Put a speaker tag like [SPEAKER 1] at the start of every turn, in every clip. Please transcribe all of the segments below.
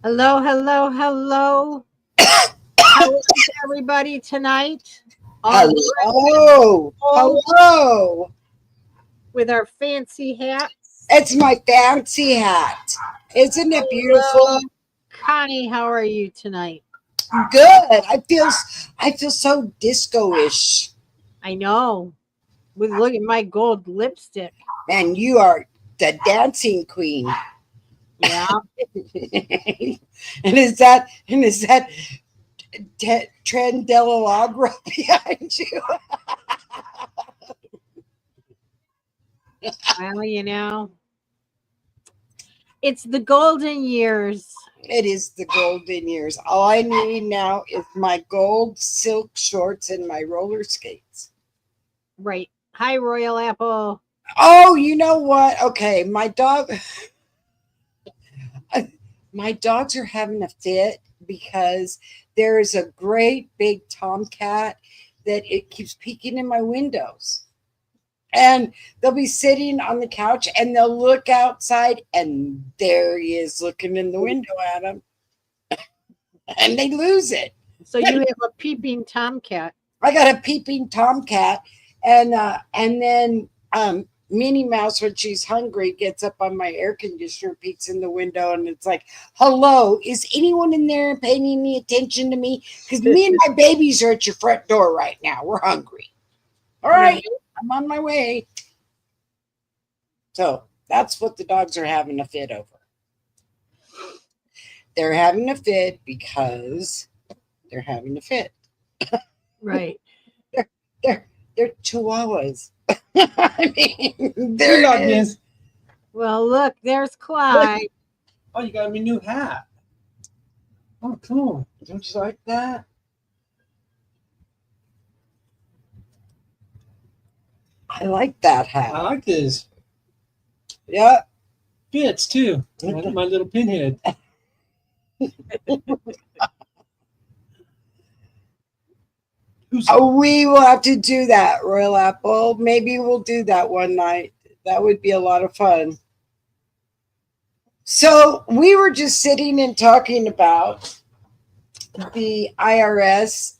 [SPEAKER 1] Hello, hello, hello. How is everybody tonight? On
[SPEAKER 2] Hello. Hello.
[SPEAKER 1] with our fancy hats.
[SPEAKER 2] It's my fancy hat. Isn't it
[SPEAKER 1] Hello,
[SPEAKER 2] beautiful?
[SPEAKER 1] Connie. How are you tonight?
[SPEAKER 2] Good. I feel so disco-ish.
[SPEAKER 1] I know. Look at my gold lipstick.
[SPEAKER 2] And you are the dancing queen.
[SPEAKER 1] Yeah.
[SPEAKER 2] and is that Trendelagra behind you?
[SPEAKER 1] Well, it's the golden years.
[SPEAKER 2] It is the golden years. All I need now is my gold silk shorts and my roller skates.
[SPEAKER 1] Right. Hi, Royal Apple.
[SPEAKER 2] Oh, you know what? Okay, my dogs are having a fit because there is a great big tomcat that it keeps peeking in my windows. And they'll be sitting on the couch and they'll look outside and there he is looking in the window at them and they lose it.
[SPEAKER 1] So you have a peeping tomcat.
[SPEAKER 2] I got a peeping tomcat, and then Minnie Mouse, when she's hungry, gets up on my air conditioner, peeks in the window, and it's like, "Hello, is anyone in there paying any attention to me? Because me and my babies are at your front door right now. We're hungry. All right, I'm on my way." So that's what the dogs are having a fit over. They're having a fit because they're having a fit.
[SPEAKER 1] Right.
[SPEAKER 2] They're chihuahuas. I mean, they're not
[SPEAKER 3] Miss.
[SPEAKER 1] Well, look, there's Clyde.
[SPEAKER 3] Oh, you got me a new hat. Oh, cool.
[SPEAKER 2] Don't you like that? I like that
[SPEAKER 3] I
[SPEAKER 2] hat.
[SPEAKER 3] like this.
[SPEAKER 2] Yeah.
[SPEAKER 3] Fits too. My little pinhead.
[SPEAKER 2] We will have to do that, Royal Apple. Maybe we'll do that one night. That would be a lot of fun. So we were just sitting and talking about the IRS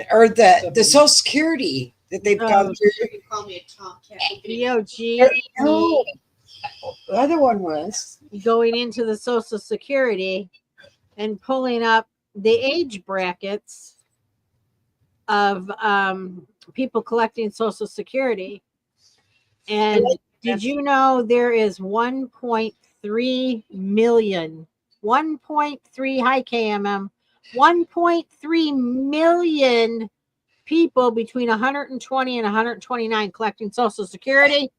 [SPEAKER 2] or the Social Security that they've gone through.
[SPEAKER 4] You can call me a tomcat.
[SPEAKER 2] No, the other one was
[SPEAKER 1] Going into the Social Security and pulling up the age brackets of people collecting Social Security. And did you know there is 1.3 million, 1.3, hi KMM, 1.3 million people between 120 and 129 collecting Social Security?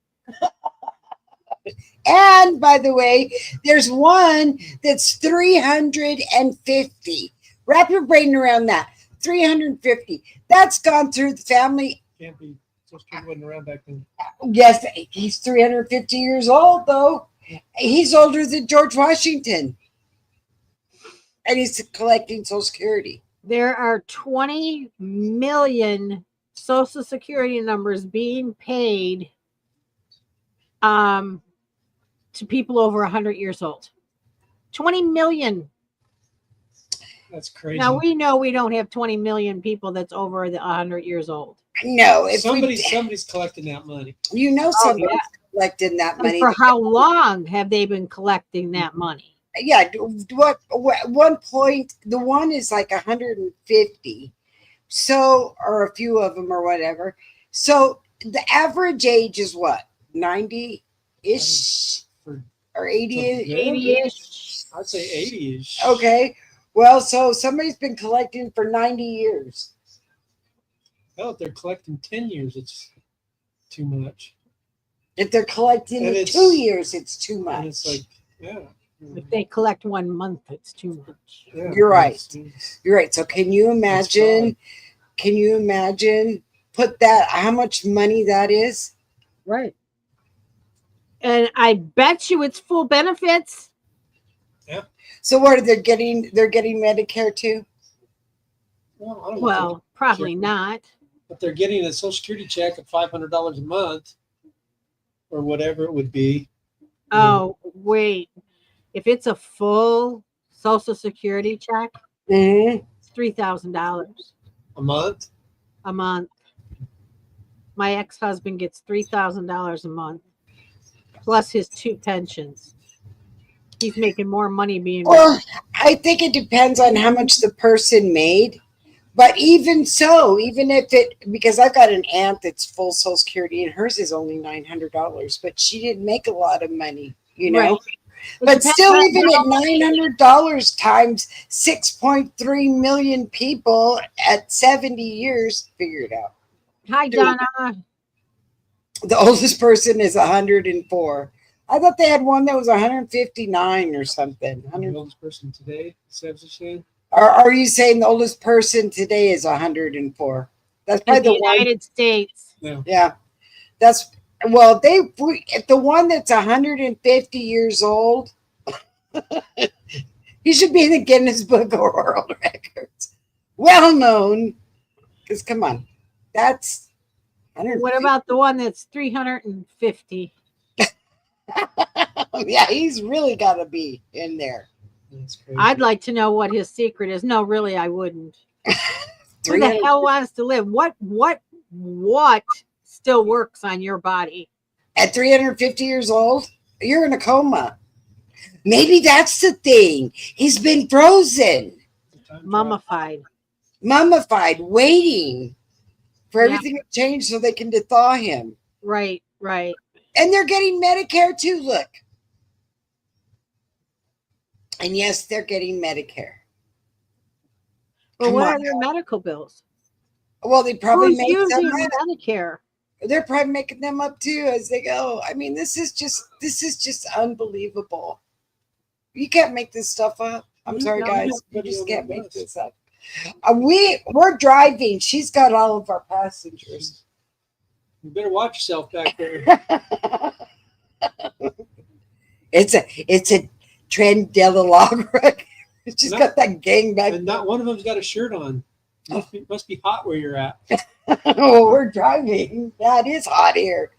[SPEAKER 2] And by the way, there's one that's 350. Wrap your brain around that. 350. That's gone through the family.
[SPEAKER 3] Can't be. Social Security wasn't around back then.
[SPEAKER 2] Yes, he's 350 years old, though. He's older than George Washington. And he's collecting Social Security.
[SPEAKER 1] There are 20 million Social Security numbers being paid to people over 100 years old. 20 million.
[SPEAKER 3] That's crazy.
[SPEAKER 1] Now we know we don't have 20 million people that's over the 100 years old.
[SPEAKER 2] No, if
[SPEAKER 3] somebody's collecting that money.
[SPEAKER 2] You know somebody's collecting that
[SPEAKER 1] And
[SPEAKER 2] money.
[SPEAKER 1] for how long have they been collecting that money?
[SPEAKER 2] Yeah, what one point, the one is like 150. So, or a few of them or whatever. So the average age is what? 90-ish? Or 80-ish?
[SPEAKER 3] I'd say 80-ish.
[SPEAKER 2] Okay. Well, so somebody's been collecting for 90 years.
[SPEAKER 3] Well, if they're collecting 10 years, it's too much.
[SPEAKER 2] If they're collecting in 2 years, it's too much.
[SPEAKER 3] And it's like, yeah.
[SPEAKER 1] If they collect 1 month, it's too much.
[SPEAKER 3] Yeah,
[SPEAKER 2] You're right. You're right. So can you imagine? Put that, how much money that is?
[SPEAKER 1] Right. And I bet you it's full benefits.
[SPEAKER 3] Yeah.
[SPEAKER 2] So what are they getting? They're getting Medicare too?
[SPEAKER 3] Well, I don't know.
[SPEAKER 1] Well, probably not.
[SPEAKER 3] But they're getting a Social Security check of $500 a month or whatever it would be.
[SPEAKER 1] Oh, wait. If it's a full Social Security check,
[SPEAKER 2] Mhm.
[SPEAKER 1] it's $3,000
[SPEAKER 3] A month?
[SPEAKER 1] a month. My ex-husband gets $3,000 a month, plus his 2 pensions. He's making more money being
[SPEAKER 2] Well, I think it depends on how much the person made. But even so, even if it, because I've got an aunt that's full Social Security and hers is only $900, but she didn't make a lot of money, you know.
[SPEAKER 1] right. It
[SPEAKER 2] But
[SPEAKER 1] depends
[SPEAKER 2] still,
[SPEAKER 1] on
[SPEAKER 2] even
[SPEAKER 1] how-
[SPEAKER 2] at $900 times 6.3 million people at 70 years, figure it out.
[SPEAKER 1] Hi,
[SPEAKER 2] Dude.
[SPEAKER 1] Donna.
[SPEAKER 2] The oldest person is 104. I thought they had one that was 159 or something.
[SPEAKER 3] The oldest person today, is that what you're saying?
[SPEAKER 2] Or are you saying the oldest person today is 104? That's
[SPEAKER 1] In
[SPEAKER 2] probably
[SPEAKER 1] the
[SPEAKER 2] the one.
[SPEAKER 1] United States.
[SPEAKER 3] Yeah.
[SPEAKER 2] Yeah, that's well. The one that's 150 years old. He should be in the Guinness Book of World Records. Well known, because come on, that's
[SPEAKER 1] What
[SPEAKER 2] 150.
[SPEAKER 1] about the one that's 350?
[SPEAKER 2] Yeah, he's really got to be in there.
[SPEAKER 3] That's crazy.
[SPEAKER 1] I'd like to know what his secret is. No, really, I wouldn't. Who the
[SPEAKER 2] 300
[SPEAKER 1] hell wants to live? What still works on your body?
[SPEAKER 2] At 350 years old, you're in a coma. Maybe that's the thing. He's been frozen,
[SPEAKER 1] Mummified.
[SPEAKER 2] mummified, waiting for
[SPEAKER 1] Yeah.
[SPEAKER 2] everything to change so they can thaw him.
[SPEAKER 1] Right, right.
[SPEAKER 2] And they're getting Medicare too, look. And yes, they're getting Medicare.
[SPEAKER 1] But
[SPEAKER 2] Come
[SPEAKER 1] what
[SPEAKER 2] on
[SPEAKER 1] are their medical bills?
[SPEAKER 2] Well, they probably
[SPEAKER 1] Who's
[SPEAKER 2] make
[SPEAKER 1] using
[SPEAKER 2] them up.
[SPEAKER 1] Medicare?
[SPEAKER 2] They're probably making them up too as they go. I mean, this is just unbelievable. You can't make this stuff up. I'm sorry,
[SPEAKER 1] No,
[SPEAKER 2] guys.
[SPEAKER 3] no.
[SPEAKER 2] You just can't make this up. We're driving. She's got all of our passengers.
[SPEAKER 3] You better watch yourself back there.
[SPEAKER 2] It's a Trendella log wreck. She's
[SPEAKER 3] No.
[SPEAKER 2] got that gang back.
[SPEAKER 3] And not one of them's got a shirt on. Must be hot where you're at.
[SPEAKER 2] Oh, we're driving. That is hot here.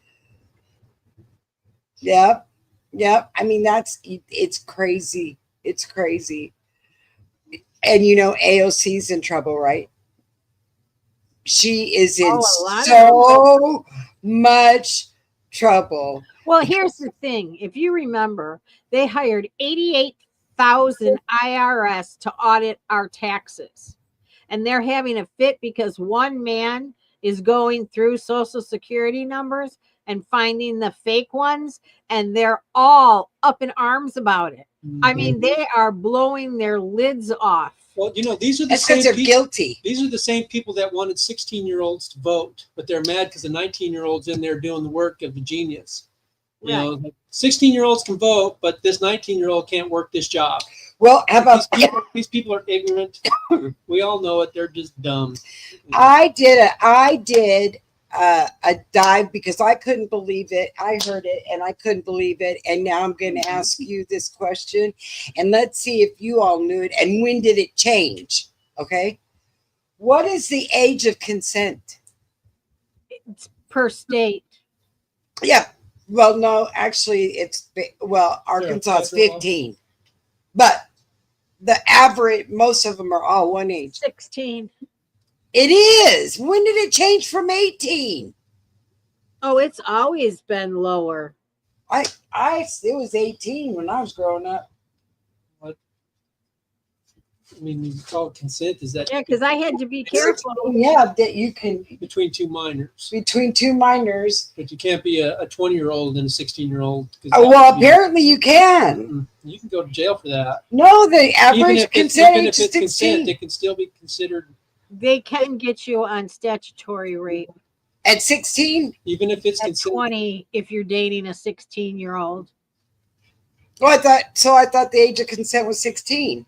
[SPEAKER 2] Yep. Yep. I mean, it's crazy. It's crazy. And you know, AOC's in trouble, right? She is in
[SPEAKER 1] Oh, a lot of
[SPEAKER 2] so much trouble.
[SPEAKER 1] Well, here's the thing. If you remember, they hired 88,000 IRS to audit our taxes. And they're having a fit because one man is going through Social Security numbers and finding the fake ones, and they're all up in arms about it. I mean, they are blowing their lids off.
[SPEAKER 3] Well, you know, these are the
[SPEAKER 2] That's
[SPEAKER 3] same
[SPEAKER 2] because they're
[SPEAKER 3] people.
[SPEAKER 2] guilty.
[SPEAKER 3] These are the same people that wanted 16-year-olds to vote, but they're mad because the 19-year-olds in there doing the work of the genius. You know, 16-year-olds can vote, but this 19-year-old can't work this job.
[SPEAKER 2] Well, how about
[SPEAKER 3] These people are ignorant. We all know it. They're just dumb.
[SPEAKER 2] I did a dive because I couldn't believe it. I heard it and I couldn't believe it. And now I'm going to ask you this question, and let's see if you all knew it. And when did it change? Okay. What is the age of consent?
[SPEAKER 1] It's per state.
[SPEAKER 2] Yeah. Well, no, actually, Arkansas is 15, but the average, most of them are all one age.
[SPEAKER 1] 16.
[SPEAKER 2] It is. When did it change from 18?
[SPEAKER 1] Oh, it's always been lower.
[SPEAKER 2] It was 18 when I was growing up.
[SPEAKER 3] I mean, it's all consent. Is that
[SPEAKER 1] Yeah, because I had to be careful.
[SPEAKER 2] Yeah, that you can
[SPEAKER 3] between two minors?
[SPEAKER 2] between two minors.
[SPEAKER 3] But you can't be a 20-year-old and a 16-year-old.
[SPEAKER 2] Well, apparently you can.
[SPEAKER 3] You can go to jail for that.
[SPEAKER 2] No, the
[SPEAKER 3] Even
[SPEAKER 2] average
[SPEAKER 3] if
[SPEAKER 2] consent age
[SPEAKER 3] it's
[SPEAKER 2] is 16.
[SPEAKER 3] consent, it can still be considered.
[SPEAKER 1] They can get you on statutory rape
[SPEAKER 2] At 16?
[SPEAKER 3] Even if it's
[SPEAKER 1] at
[SPEAKER 3] consent.
[SPEAKER 1] 20 if you're dating a 16-year-old.
[SPEAKER 2] Oh, I thought the age of consent was 16.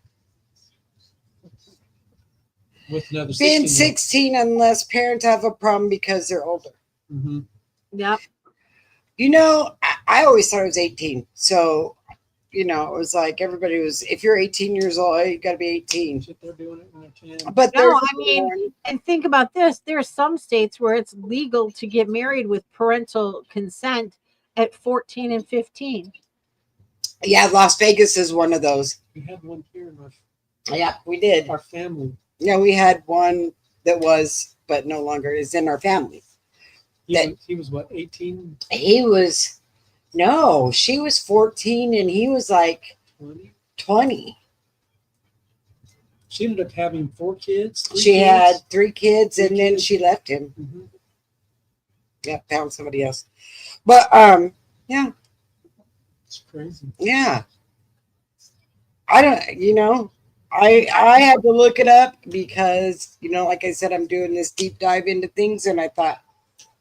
[SPEAKER 3] With another
[SPEAKER 2] Being
[SPEAKER 3] 16.
[SPEAKER 2] 16 unless parents have a problem because they're older.
[SPEAKER 3] Mm-hmm.
[SPEAKER 1] Yep.
[SPEAKER 2] You know, I always thought it was 18. So, you know, it was like everybody was, if you're 18 years old, you got to be 18.
[SPEAKER 3] They're doing it when they can.
[SPEAKER 2] But
[SPEAKER 1] No, I mean, and think about this. There are some states where it's legal to get married with parental consent at 14 and 15.
[SPEAKER 2] yeah, Las Vegas is one of those.
[SPEAKER 3] We had one here in
[SPEAKER 2] Yeah, we did.
[SPEAKER 3] our family.
[SPEAKER 2] Yeah, we had one that was, but no longer is in our family.
[SPEAKER 3] He was what, 18,
[SPEAKER 2] He was, no, she was 14 and he was like
[SPEAKER 3] 20?
[SPEAKER 2] 20.
[SPEAKER 3] She ended up having 4 kids.
[SPEAKER 2] She had 3 kids
[SPEAKER 3] Three
[SPEAKER 2] and then
[SPEAKER 3] kids.
[SPEAKER 2] she left him.
[SPEAKER 3] Mhm.
[SPEAKER 2] Yeah, found somebody else. But yeah,
[SPEAKER 3] It's crazy.
[SPEAKER 2] yeah. I don't, I had to look it up because, like I said, I'm doing this deep dive into things and I thought,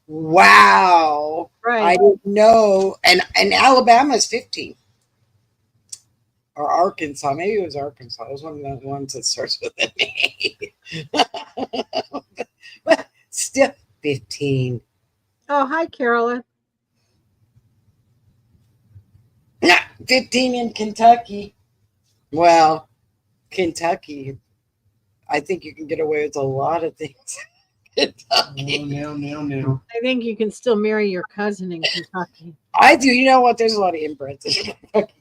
[SPEAKER 2] wow, I
[SPEAKER 1] Right.
[SPEAKER 2] didn't know. And Alabama's 15. Or Arkansas. Maybe it was Arkansas. It was one of the ones that starts with an A. But still 15.
[SPEAKER 1] Oh, hi, Carolyn.
[SPEAKER 2] Nah, 15 in Kentucky. Well, Kentucky, I think you can get away with a lot of things. Kentucky.
[SPEAKER 3] Now.
[SPEAKER 1] I think you can still marry your cousin in Kentucky.
[SPEAKER 2] I do. You know what? There's a lot of inbreds in Kentucky.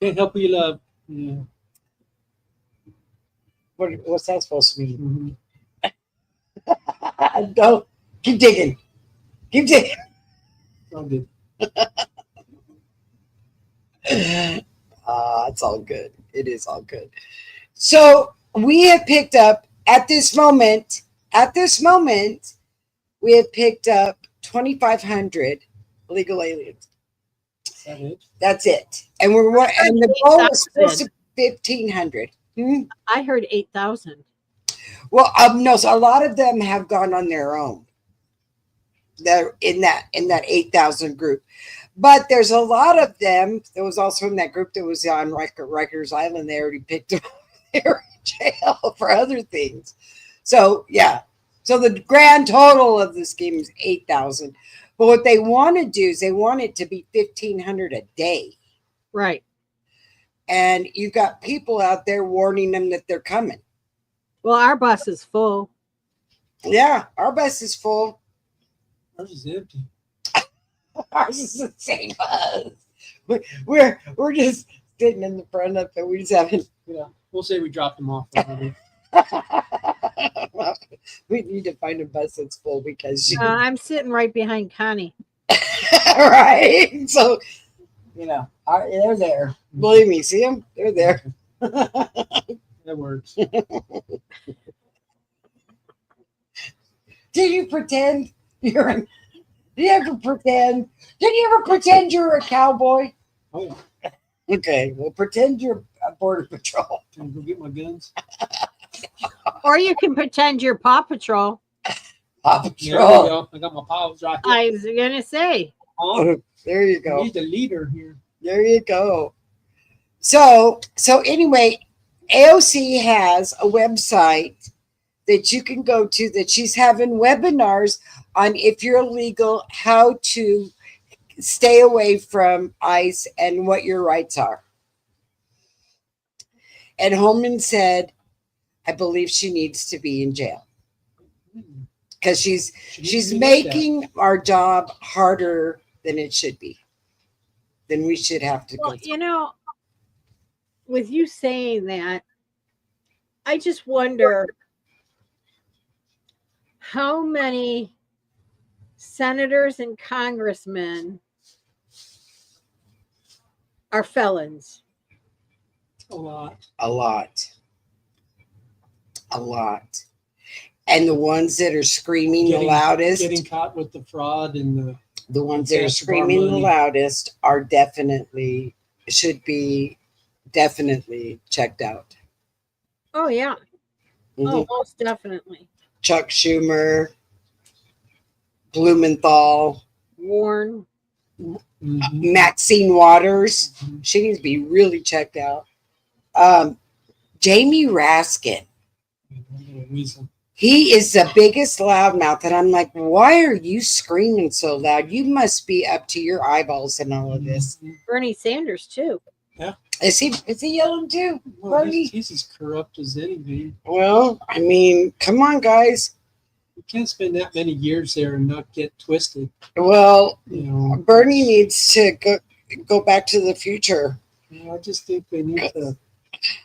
[SPEAKER 3] Can't help you love. Yeah.
[SPEAKER 2] What's that supposed to mean?
[SPEAKER 3] Mm-hmm.
[SPEAKER 2] Don't keep digging. Keep digging.
[SPEAKER 3] All good.
[SPEAKER 2] It's all good. It is all good. So we have picked up at this moment, we have picked up 2,500 illegal aliens.
[SPEAKER 3] Is that it?
[SPEAKER 2] That's it. And and the goal was supposed to be 1,500.
[SPEAKER 1] I heard 8,000.
[SPEAKER 2] Well, no, so a lot of them have gone on their own. They're in that 8,000 group. But there's a lot of them that was also in that group that was on Rikers Island. They already picked them. They were in jail for other things. So, yeah. So the grand total of the scheme is 8,000. But what they want to do is they want it to be 1,500 a day.
[SPEAKER 1] Right.
[SPEAKER 2] And you got people out there warning them that they're coming.
[SPEAKER 1] Well, our bus is full.
[SPEAKER 2] Yeah, our bus is full.
[SPEAKER 3] Ours is empty.
[SPEAKER 2] Ours is the same bus. We're just sitting in the front of it. We just haven't.
[SPEAKER 3] Yeah. We'll say we dropped them off already.
[SPEAKER 2] We need to find a bus that's full because
[SPEAKER 1] I'm sitting right behind Connie.
[SPEAKER 2] right. So they're there. Believe me, see them? They're there.
[SPEAKER 3] That works.
[SPEAKER 2] Did you pretend you're? Did you ever pretend? Did you ever pretend you're a cowboy?
[SPEAKER 3] Oh,
[SPEAKER 2] Okay, well, pretend you're a border patrol.
[SPEAKER 3] can I go get my guns?
[SPEAKER 1] Or you can pretend you're Paw Patrol.
[SPEAKER 2] Paw
[SPEAKER 3] Yeah, there you
[SPEAKER 2] Patrol.
[SPEAKER 3] go. I got my paws right here.
[SPEAKER 1] I was going to say.
[SPEAKER 3] Oh,
[SPEAKER 2] There you go.
[SPEAKER 3] he's the leader here.
[SPEAKER 2] There you go. So anyway, AOC has a website that you can go to that she's having webinars on if you're illegal, how to stay away from ICE and what your rights are. And Holman said, I believe she needs to be in jail because she's making our job harder than it should be. Then we should have to
[SPEAKER 1] Well,
[SPEAKER 2] go.
[SPEAKER 1] with you saying that, I just wonder how many senators and congressmen are felons.
[SPEAKER 3] A lot.
[SPEAKER 2] A lot. And the ones that are screaming the loudest,
[SPEAKER 3] Getting caught with the fraud and
[SPEAKER 2] the ones that are
[SPEAKER 3] theft of our
[SPEAKER 2] screaming the
[SPEAKER 3] money.
[SPEAKER 2] loudest should be definitely checked out.
[SPEAKER 1] Oh, yeah.
[SPEAKER 2] Mhm.
[SPEAKER 1] Oh, most definitely.
[SPEAKER 2] Chuck Schumer, Blumenthal,
[SPEAKER 1] Warren.
[SPEAKER 3] Mhm.
[SPEAKER 2] Maxine Waters.
[SPEAKER 3] Mhm.
[SPEAKER 2] She needs to be really checked out. Jamie Raskin.
[SPEAKER 3] Little weasel.
[SPEAKER 2] He is the biggest loudmouth. And I'm like, why are you screaming so loud? You must be up to your eyeballs in all of this.
[SPEAKER 3] Mhm.
[SPEAKER 1] Bernie Sanders, too.
[SPEAKER 2] Is he yelling too?
[SPEAKER 3] Well,
[SPEAKER 2] Bernie?
[SPEAKER 3] he's as corrupt as anything.
[SPEAKER 2] Well, I mean, come on, guys.
[SPEAKER 3] You can't spend that many years there and not get twisted.
[SPEAKER 2] Well,
[SPEAKER 3] You know,
[SPEAKER 2] Bernie needs to go. go back to the future.
[SPEAKER 3] I just think they need to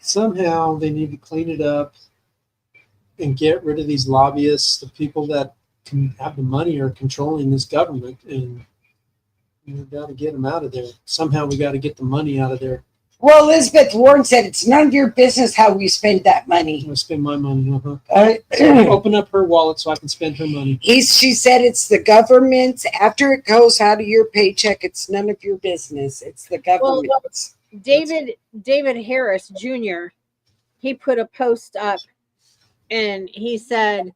[SPEAKER 3] somehow they need to clean it up and get rid of these lobbyists, the people that can have the money or controlling this government, and we got to get them out of there. Somehow we got to get the money out of there.
[SPEAKER 2] Well, Elizabeth Warren said it's none of your business how we spend that
[SPEAKER 3] I'm
[SPEAKER 2] money.
[SPEAKER 3] gonna spend my money.
[SPEAKER 2] So
[SPEAKER 3] Open up her wallet so I can spend her money.
[SPEAKER 2] she said it's the government's. After it goes out of your paycheck, it's none of your business. It's the government's.
[SPEAKER 1] David Harris Jr., he put a post up and he said,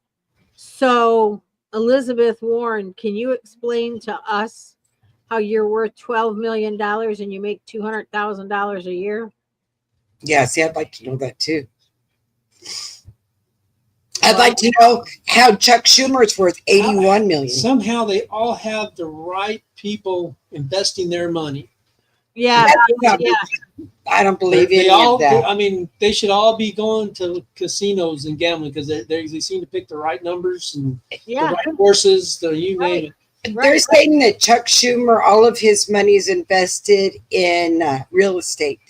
[SPEAKER 1] so Elizabeth Warren, can you explain to us how you're worth $12 million and you make $200,000 a year?
[SPEAKER 2] Yeah, see, I'd like to know that too. I'd like to know how Chuck Schumer's worth $81 million.
[SPEAKER 3] Somehow they all have the right people investing their money.
[SPEAKER 1] Yeah,
[SPEAKER 2] I don't believe
[SPEAKER 3] They
[SPEAKER 2] any
[SPEAKER 3] all,
[SPEAKER 2] of that.
[SPEAKER 3] I mean, they should all be going to casinos and gambling because they seem to pick the right numbers and the right horses, you name it.
[SPEAKER 2] They're saying that Chuck Schumer, all of his money is invested in real estate.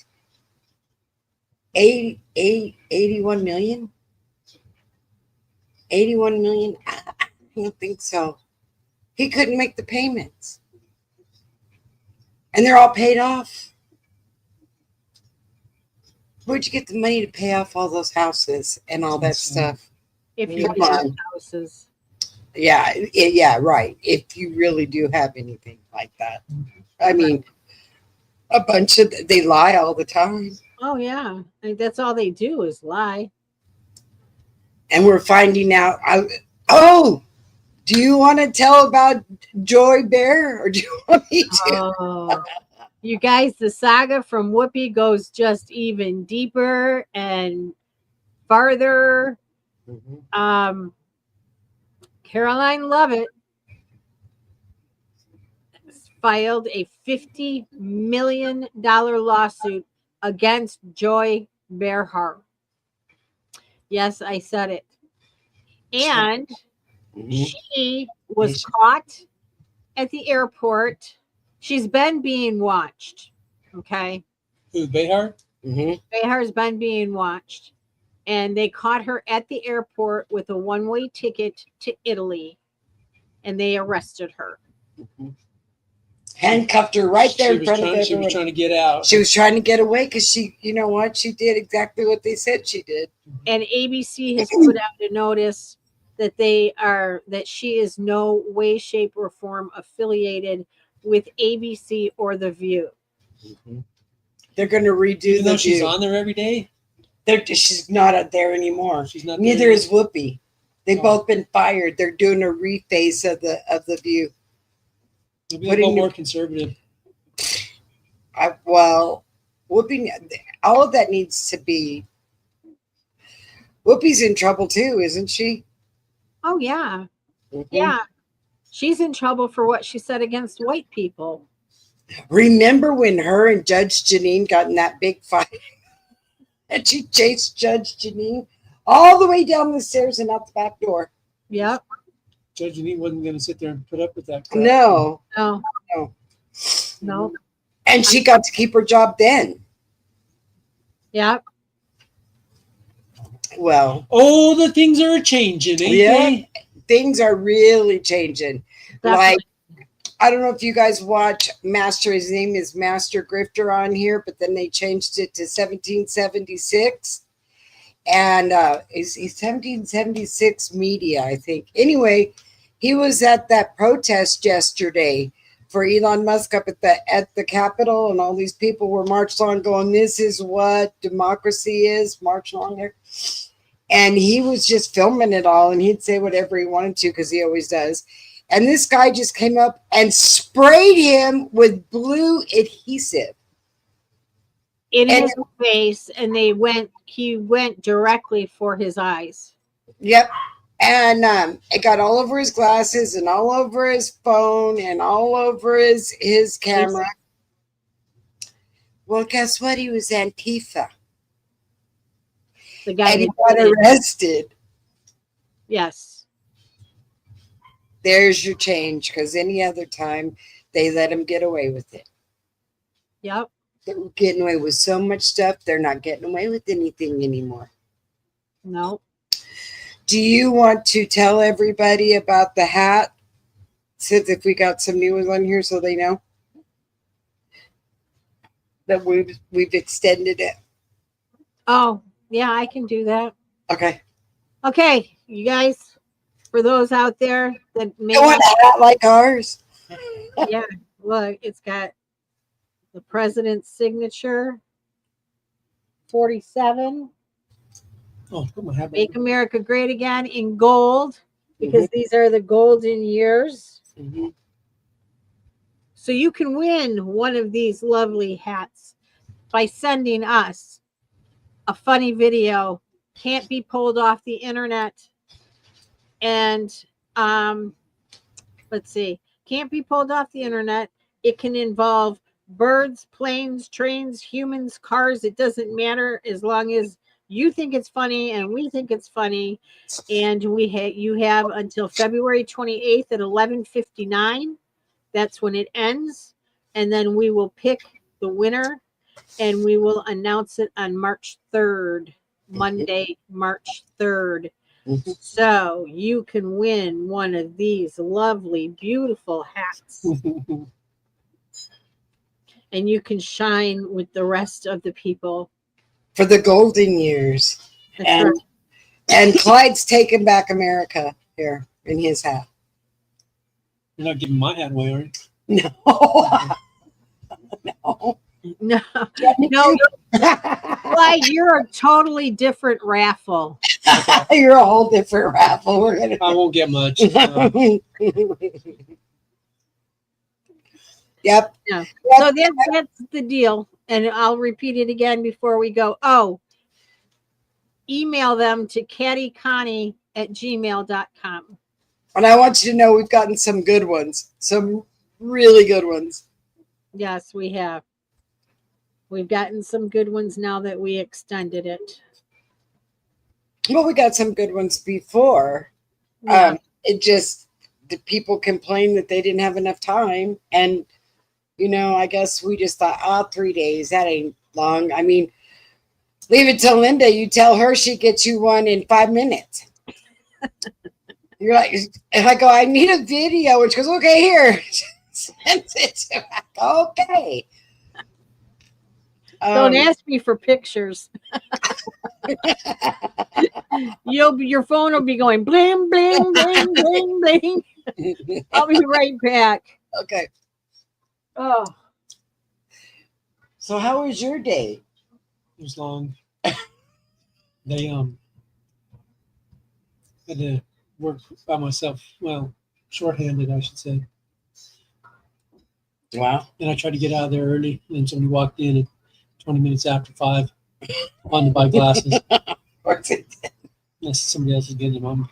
[SPEAKER 2] 81 million? 81 million? I don't think so. He couldn't make the payments. And they're all paid off. Where'd you get the money to pay off all those houses and all that stuff?
[SPEAKER 1] If you
[SPEAKER 2] Come
[SPEAKER 1] have
[SPEAKER 2] on.
[SPEAKER 1] houses.
[SPEAKER 2] Yeah, right. If you really do have anything like that. I mean, they lie all the time.
[SPEAKER 1] Oh yeah, that's all they do is lie.
[SPEAKER 2] And we're finding out. Do you want to tell about Joy Bear, or do you want me to?
[SPEAKER 1] Oh, you guys, the saga from Whoopi goes just even deeper and farther. Caroline Lovett filed a $50 million lawsuit against Joy Behar. Yes, I said it. And she was caught at the airport. She's been being watched. Okay.
[SPEAKER 3] Who, Behar?
[SPEAKER 1] Behar's been being watched. And they caught her at the airport with a one-way ticket to Italy. And they arrested her.
[SPEAKER 2] Handcuffed her right there in front of everyone.
[SPEAKER 3] She was trying to get out.
[SPEAKER 2] She was trying to get away because you know what? She did exactly what they said she did.
[SPEAKER 1] And ABC has put out a notice that she is no way, shape, or form affiliated with ABC or The View.
[SPEAKER 2] They're going to redo
[SPEAKER 3] Even though
[SPEAKER 2] The
[SPEAKER 3] she's
[SPEAKER 2] View.
[SPEAKER 3] on there every day?
[SPEAKER 2] She's not there anymore.
[SPEAKER 3] She's not.
[SPEAKER 2] Neither is Whoopi. They've both been fired. They're doing a reface of the View.
[SPEAKER 3] It'll be a little more conservative.
[SPEAKER 2] Whoopi, all of that needs to be. Whoopi's in trouble too, isn't she?
[SPEAKER 1] Oh yeah, yeah. She's in trouble for what she said against white people.
[SPEAKER 2] Remember when her and Judge Janine got in that big fight? And she chased Judge Janine all the way down the stairs and out the back door.
[SPEAKER 1] Yep.
[SPEAKER 3] Judge Janine wasn't going to sit there and put up with that crap.
[SPEAKER 2] No. And she got to keep her job then.
[SPEAKER 1] Yep.
[SPEAKER 2] Well.
[SPEAKER 3] Oh, the things are changing, ain't they?
[SPEAKER 2] Things are really changing.
[SPEAKER 1] Definitely.
[SPEAKER 2] Like, I don't know if you guys watch Master. His name is Master Grifter on here, but then they changed it to 1776. And he's 1776 media, I think. Anyway, he was at that protest yesterday for Elon Musk up at the Capitol, and all these people were marched on going, this is what democracy is, marching on there. And he was just filming it all, and he'd say whatever he wanted to because he always does. And this guy just came up and sprayed him with blue adhesive
[SPEAKER 1] in his face, and he went directly for his eyes.
[SPEAKER 2] Yep. And it got all over his glasses and all over his phone and all over his camera. Well, guess what? He was Antifa.
[SPEAKER 1] The guy
[SPEAKER 2] and he got arrested.
[SPEAKER 1] Yes.
[SPEAKER 2] There's your change, because any other time they let him get away with it.
[SPEAKER 1] Yep.
[SPEAKER 2] They're getting away with so much stuff. They're not getting away with anything anymore.
[SPEAKER 1] No.
[SPEAKER 2] Do you want to tell everybody about the hat? Since if we got some new ones on here so they know that we've extended it.
[SPEAKER 1] Oh, yeah, I can do that.
[SPEAKER 2] Okay.
[SPEAKER 1] Okay, you guys, for those out there that may
[SPEAKER 2] You want a hat like ours?
[SPEAKER 1] yeah, look, it's got the president's signature, 47.
[SPEAKER 3] Oh, put my hat back.
[SPEAKER 1] Make America Great Again in gold, because these are the golden years.
[SPEAKER 2] Mm-hmm.
[SPEAKER 1] So you can win one of these lovely hats by sending us a funny video. Can't be pulled off the internet. And let's see, can't be pulled off the internet. It can involve birds, planes, trains, humans, cars. It doesn't matter, as long as you think it's funny and we think it's funny. And you have until February 28th at 11:59. That's when it ends. And then we will pick the winner and we will announce it on March 3rd, Monday, March 3rd. So you can win one of these lovely, beautiful hats. And you can shine with the rest of the people.
[SPEAKER 2] For the golden years.
[SPEAKER 1] That's
[SPEAKER 2] And
[SPEAKER 1] right.
[SPEAKER 2] and Clyde's taking back America here in his hat.
[SPEAKER 3] You're not giving my hat away, are you?
[SPEAKER 2] No. No.
[SPEAKER 1] No, no, Clyde, you're a totally different raffle.
[SPEAKER 2] You're a whole different raffle. We're gonna
[SPEAKER 3] I won't get much.
[SPEAKER 2] Yep.
[SPEAKER 1] No. So that's the deal. And I'll repeat it again before we go. Oh, email them to cattyconnie@gmail.com.
[SPEAKER 2] And I want you to know we've gotten some good ones. Some really good ones.
[SPEAKER 1] Yes, we have. We've gotten some good ones now that we extended it.
[SPEAKER 2] Well, we got some good ones before.
[SPEAKER 1] Yeah.
[SPEAKER 2] It just, the people complained that they didn't have enough time. And, you know, I guess we just thought, 3 days, that ain't long. I mean, leave it to Linda. You tell her, she gets you one in 5 minutes. You're like, and I go, I need a video. And she goes, okay, here. Sends it to me. Okay.
[SPEAKER 1] Don't ask me for pictures. Your phone will be going bling, bling, bling, bling, bling. I'll be right back.
[SPEAKER 2] Okay.
[SPEAKER 1] Oh,
[SPEAKER 2] So how was your day?
[SPEAKER 3] It was long. They had to work by myself. Well, shorthanded, I should say.
[SPEAKER 2] Wow.
[SPEAKER 3] And I tried to get out of there early, and somebody walked in at 20 minutes after 5 wanted to buy glasses. Unless somebody else is getting them.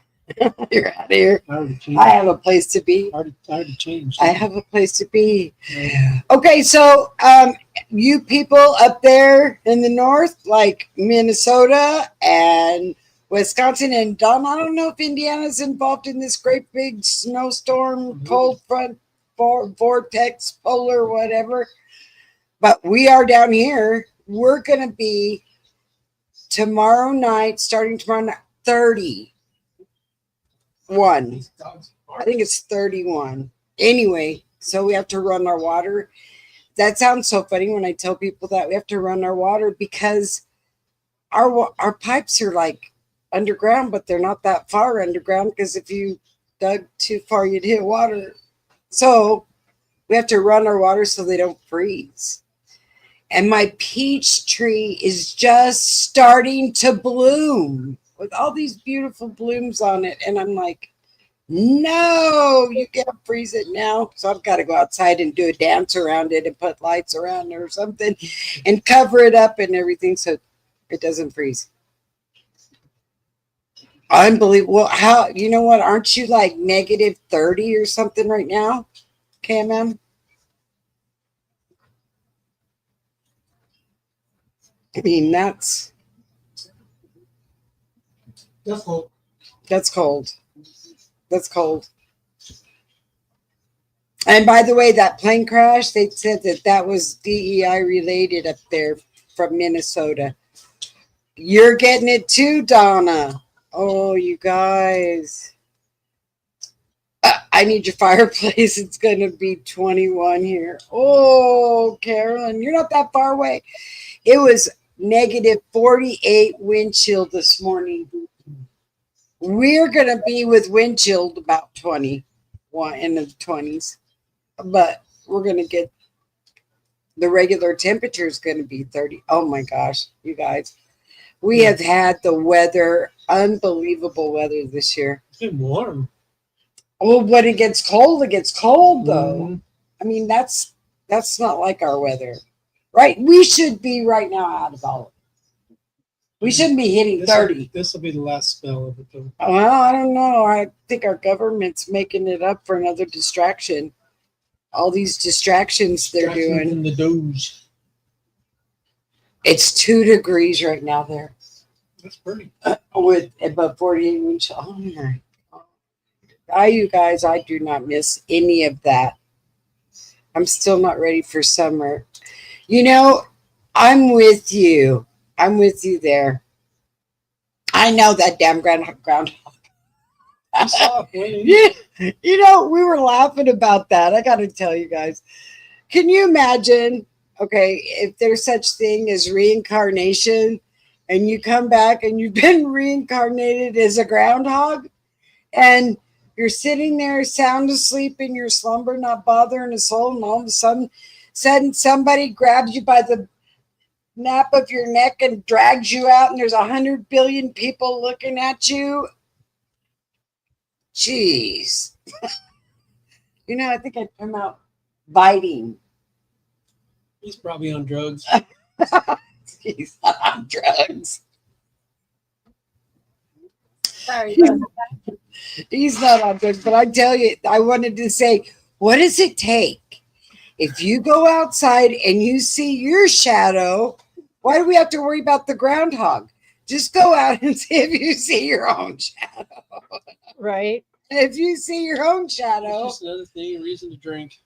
[SPEAKER 2] You're out of here.
[SPEAKER 3] I already changed.
[SPEAKER 2] I have a place to be.
[SPEAKER 3] I already changed.
[SPEAKER 2] I have a place to be.
[SPEAKER 3] Yeah.
[SPEAKER 2] Okay, so you people up there in the north, like Minnesota and Wisconsin and Don, I don't know if Indiana's involved in this great big snowstorm, cold front, vortex, polar, whatever. But we are down here. We're going to be tomorrow night, starting tomorrow night, 31. I think it's 31. Anyway, so we have to run our water. That sounds so funny when I tell people that we have to run our water because our pipes are like underground, but they're not that far underground because if you dug too far, you'd hit water. So we have to run our water so they don't freeze. And my peach tree is just starting to bloom with all these beautiful blooms on it. And I'm like, no, you can't freeze it now. So I've got to go outside and do a dance around it and put lights around it or something and cover it up and everything so it doesn't freeze. Unbelievable. How, you know what? Aren't you like negative 30 or something right now, KMM? I mean, that's
[SPEAKER 3] cold.
[SPEAKER 2] That's cold. That's cold. And by the way, that plane crash, they said that that was DEI related up there from Minnesota. You're getting it too, Donna. Oh, you guys. I need your fireplace. It's going to be 21 here. Oh, Carolyn, you're not that far away. It was negative 48 wind chill this morning. We're going to be with wind chill about 21 in the 20s, but we're going to get the regular temperature is going to be 30. Oh my gosh, you guys. We have had the weather, unbelievable weather this year.
[SPEAKER 3] It's been warm.
[SPEAKER 2] Oh, when it gets cold though.
[SPEAKER 3] Mhm.
[SPEAKER 2] I mean, that's not like our weather, right? We should be right now out of all of it. We shouldn't be hitting 30.
[SPEAKER 3] This will be the last spell of it, though.
[SPEAKER 2] Well, I don't know. I think our government's making it up for another distraction. All these distractions they're doing.
[SPEAKER 3] From the Doge.
[SPEAKER 2] It's 2 degrees right now there.
[SPEAKER 3] That's pretty.
[SPEAKER 2] With above 48 wind chill. Oh my God. You guys, I do not miss any of that. I'm still not ready for summer. You know, I'm with you. I'm with you there. I know that damn groundhog.
[SPEAKER 3] I saw it.
[SPEAKER 2] Yeah, you know, we were laughing about that. I got to tell you guys. Can you imagine, okay, if there's such thing as reincarnation and you come back and you've been reincarnated as a groundhog and you're sitting there sound asleep in your slumber, not bothering a soul, and all of a sudden somebody grabs you by the nape of your neck and drags you out and there's 100 billion people looking at you. Jeez. You know, I think I'd come out biting.
[SPEAKER 3] He's probably on drugs.
[SPEAKER 2] He's not on drugs.
[SPEAKER 1] Sorry.
[SPEAKER 2] He's not on drugs. But I tell you, I wanted to say, what does it take? If you go outside and you see your shadow, why do we have to worry about the groundhog? Just go out and see if you see your own shadow.
[SPEAKER 1] Right.
[SPEAKER 2] If you see your own shadow,
[SPEAKER 3] It's just another thing, reason to drink.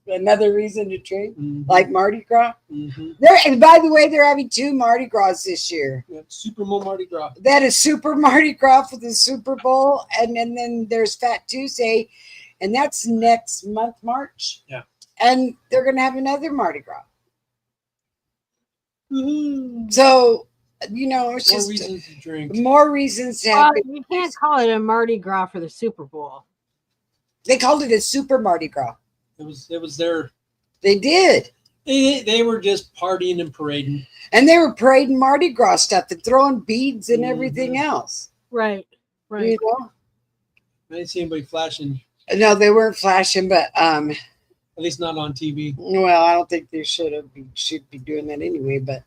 [SPEAKER 2] another reason to drink,
[SPEAKER 3] Mm-hmm.
[SPEAKER 2] like Mardi Gras.
[SPEAKER 3] Mm-hmm.
[SPEAKER 2] And by the way, they're having 2 Mardi Gras this year.
[SPEAKER 3] Yeah, Super Bowl Mardi Gras.
[SPEAKER 2] That is Super Mardi Gras for the Super Bowl, and then there's Fat Tuesday, and that's next month, March.
[SPEAKER 3] Yeah.
[SPEAKER 2] And they're going to have another Mardi Gras.
[SPEAKER 3] Mm-hmm.
[SPEAKER 2] So, you know, it's
[SPEAKER 3] More
[SPEAKER 2] just
[SPEAKER 3] reasons to drink.
[SPEAKER 2] more reasons to
[SPEAKER 1] Well,
[SPEAKER 2] have.
[SPEAKER 1] you can't call it a Mardi Gras for the Super Bowl.
[SPEAKER 2] They called it a Super Mardi Gras.
[SPEAKER 3] It was their.
[SPEAKER 2] They did.
[SPEAKER 3] They were just partying and parading.
[SPEAKER 2] And they were parading Mardi Gras stuff and throwing beads and everything else.
[SPEAKER 1] Right. Right.
[SPEAKER 2] You know?
[SPEAKER 3] I didn't see anybody flashing.
[SPEAKER 2] No, they weren't flashing, but
[SPEAKER 3] At least not on TV.
[SPEAKER 2] well, I don't think they should be doing that anyway, but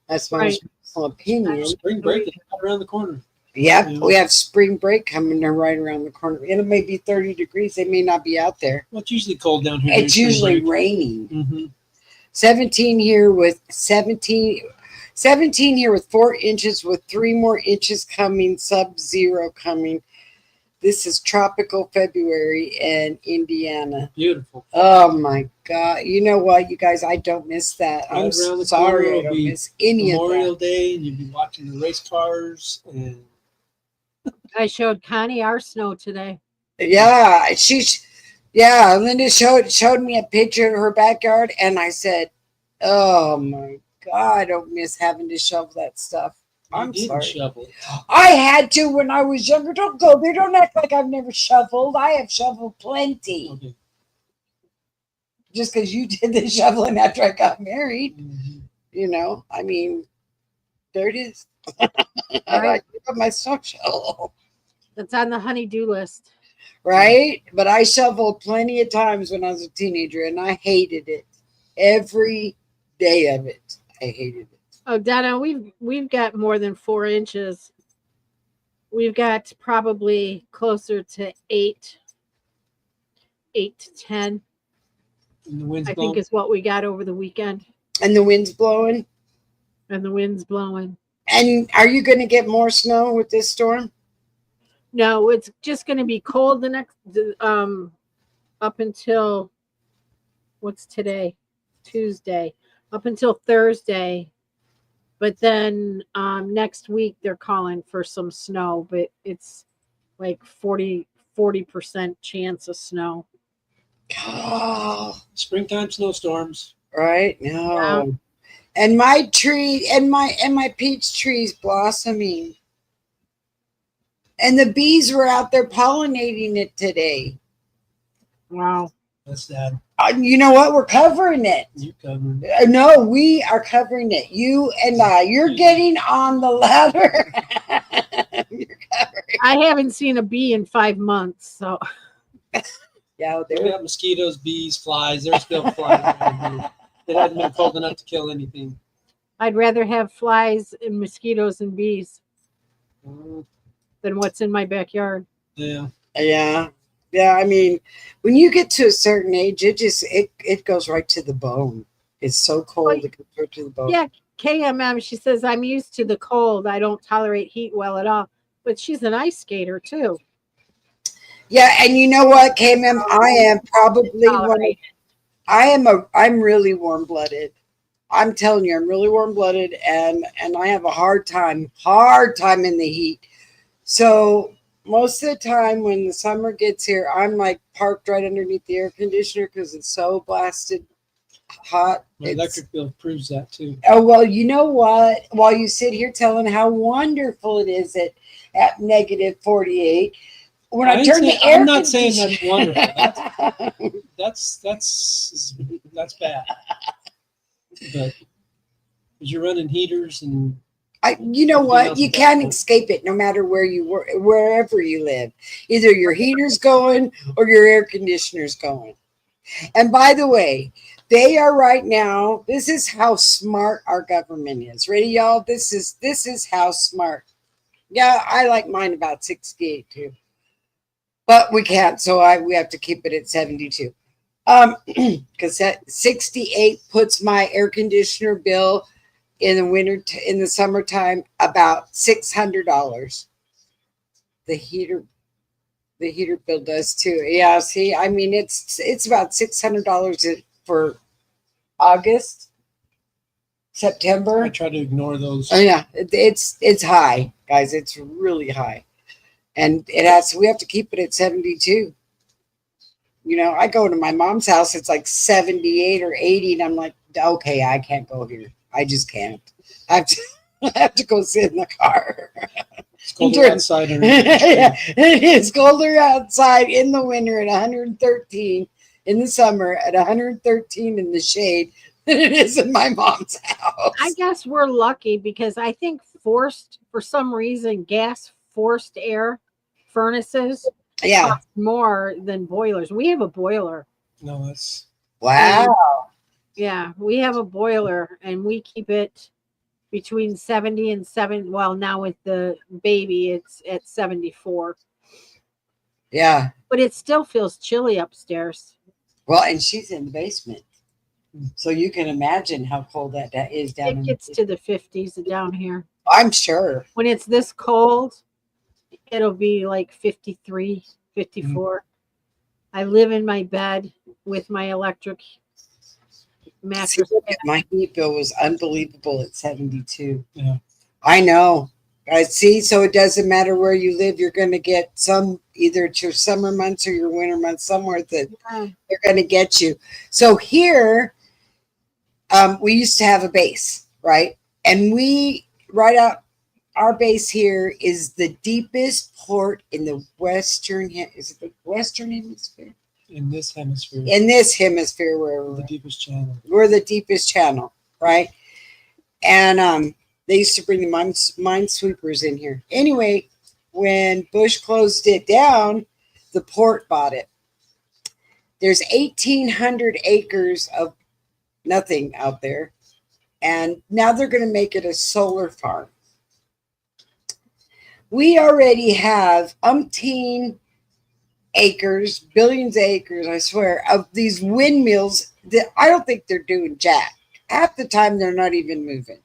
[SPEAKER 2] that's my
[SPEAKER 1] Right.
[SPEAKER 2] personal opinion.
[SPEAKER 3] Spring break is right around the corner.
[SPEAKER 2] Yep,
[SPEAKER 3] Yeah.
[SPEAKER 2] we have spring break coming right around the corner. And it may be 30 degrees. They may not be out there.
[SPEAKER 3] Well, it's usually cold down here.
[SPEAKER 2] It's usually raining.
[SPEAKER 3] Mm-hmm.
[SPEAKER 2] 17 here with 17 here with 4 inches with 3 more inches coming, sub-zero coming. This is tropical February in Indiana.
[SPEAKER 3] Beautiful.
[SPEAKER 2] Oh my God. You know what, you guys, I don't miss that.
[SPEAKER 3] Right
[SPEAKER 2] I'm
[SPEAKER 3] around the
[SPEAKER 2] sorry
[SPEAKER 3] corner
[SPEAKER 2] I don't
[SPEAKER 3] will be
[SPEAKER 2] miss any
[SPEAKER 3] Memorial
[SPEAKER 2] of that.
[SPEAKER 3] Day, and you'd be watching the race cars. And
[SPEAKER 1] I showed Connie our snow today.
[SPEAKER 2] Yeah, Linda showed me a picture of her backyard, and I said, "Oh my God, I don't miss having to shovel that stuff." I'm
[SPEAKER 3] you
[SPEAKER 2] sorry.
[SPEAKER 3] didn't shovel.
[SPEAKER 2] I had to when I was younger. Don't go there. Don't act like I've never shoveled. I have shoveled plenty.
[SPEAKER 3] Okay.
[SPEAKER 2] Just because you did the shoveling after I got married,
[SPEAKER 3] Mm-hmm.
[SPEAKER 2] you know. I mean, there it is.
[SPEAKER 1] Right.
[SPEAKER 2] I got my snow shovel.
[SPEAKER 1] That's on the honey-do list.
[SPEAKER 2] Right? But I shoveled plenty of times when I was a teenager, and I hated it. Every day of it, I hated it.
[SPEAKER 1] Oh, Donna, we've got more than 4 inches. We've got probably closer to 8 to 10.
[SPEAKER 3] And the wind's
[SPEAKER 1] I
[SPEAKER 3] blowing.
[SPEAKER 1] think is what we got over the weekend,
[SPEAKER 2] And the wind's blowing.
[SPEAKER 1] and the wind's blowing.
[SPEAKER 2] And are you going to get more snow with this storm?
[SPEAKER 1] No, it's just going to be cold up until what's today? Tuesday. Up until Thursday. But then next week they're calling for some snow, but it's like 40% chance of snow.
[SPEAKER 2] Oh,
[SPEAKER 3] Springtime snowstorms.
[SPEAKER 2] right?
[SPEAKER 1] Yeah.
[SPEAKER 2] No. And my tree and my peach tree's blossoming. And the bees were out there pollinating it today.
[SPEAKER 1] Wow.
[SPEAKER 3] That's sad.
[SPEAKER 2] You know what? We're covering it.
[SPEAKER 3] You covered.
[SPEAKER 2] No, we are covering it. You and I. You're getting on the ladder. You're covering.
[SPEAKER 1] I haven't seen a bee in 5 months, so
[SPEAKER 2] Yeah,
[SPEAKER 3] We
[SPEAKER 2] there.
[SPEAKER 3] got mosquitoes, bees, flies. They're still flying around here. It hasn't been cold enough to kill anything.
[SPEAKER 1] I'd rather have flies and mosquitoes and bees than what's in my backyard.
[SPEAKER 3] Yeah.
[SPEAKER 2] Yeah. Yeah, I mean, when you get to a certain age, it goes right to the bone. It's so cold, it goes right to the bone.
[SPEAKER 1] Yeah, KMM, she says, I'm used to the cold. I don't tolerate heat well at all. But she's an ice skater too.
[SPEAKER 2] Yeah, and you know what, KMM, I am probably one of,
[SPEAKER 1] Tolerate.
[SPEAKER 2] I'm really warm blooded. I'm telling you, I'm really warm blooded, and I have a hard time in the heat. So most of the time when the summer gets here, I'm like parked right underneath the air conditioner because it's so blasted hot.
[SPEAKER 3] My electric bill proves that too.
[SPEAKER 2] Oh, well, you know what? While you sit here telling how wonderful it is at negative 48, when I turn the air
[SPEAKER 3] I'm not saying that's
[SPEAKER 2] conditioner-
[SPEAKER 3] wonderful. That's bad. But you're running heaters and
[SPEAKER 2] you know what? You can't escape it no matter wherever you live. Either your heater's going or your air conditioner's going. And by the way, they are right now. This is how smart our government is. Ready, y'all? This is how smart. Yeah, I like mine about 68 too. But we can't, so we have to keep it at 72. Because that 68 puts my air conditioner bill in the summertime about $600. The heater bill does too. Yeah, see, I mean it's about $600 for August, September.
[SPEAKER 3] I try to ignore those.
[SPEAKER 2] Oh yeah, it's high, guys. It's really high, and we have to keep it at 72. You know, I go to my mom's house, it's like 78 or 80, and I'm like, okay, I can't go here. I just can't. I have to go sit in the car.
[SPEAKER 3] It's colder outside.
[SPEAKER 2] Yeah, it is colder outside in the winter at 113, in the summer at 113 in the shade than it is in my mom's house.
[SPEAKER 1] I guess we're lucky because I think for some reason, gas forced air furnaces cost more than boilers. We have a boiler.
[SPEAKER 3] No, that's
[SPEAKER 2] wow.
[SPEAKER 1] Yeah, we have a boiler and we keep it between 70 and 7. Well, now with the baby, it's at 74.
[SPEAKER 2] Yeah.
[SPEAKER 1] But it still feels chilly upstairs.
[SPEAKER 2] Well, and she's in the basement. So you can imagine how cold that is down
[SPEAKER 1] It gets to the 50s down here.
[SPEAKER 2] I'm sure.
[SPEAKER 1] When it's this cold, it'll be like 53, 54. I live in my bed with my electric mattress.
[SPEAKER 2] My heat bill was unbelievable at 72.
[SPEAKER 3] Yeah.
[SPEAKER 2] I know. I see. So it doesn't matter where you live, you're going to get some, either it's your summer months or your winter months, somewhere that they're going to get you. So here, we used to have a base, right? And right out our base here is the deepest port in the Western Hemisphere?
[SPEAKER 3] in this hemisphere.
[SPEAKER 2] In this hemisphere, where
[SPEAKER 3] The deepest channel.
[SPEAKER 2] we're the deepest channel, right? And they used to bring the minesweepers in here. Anyway, when Bush closed it down, the port bought it. There's 1,800 acres of nothing out there, and now they're going to make it a solar farm. We already have umpteen acres, billions of acres, I swear, of these windmills that I don't think they're doing jack. Half the time they're not even moving.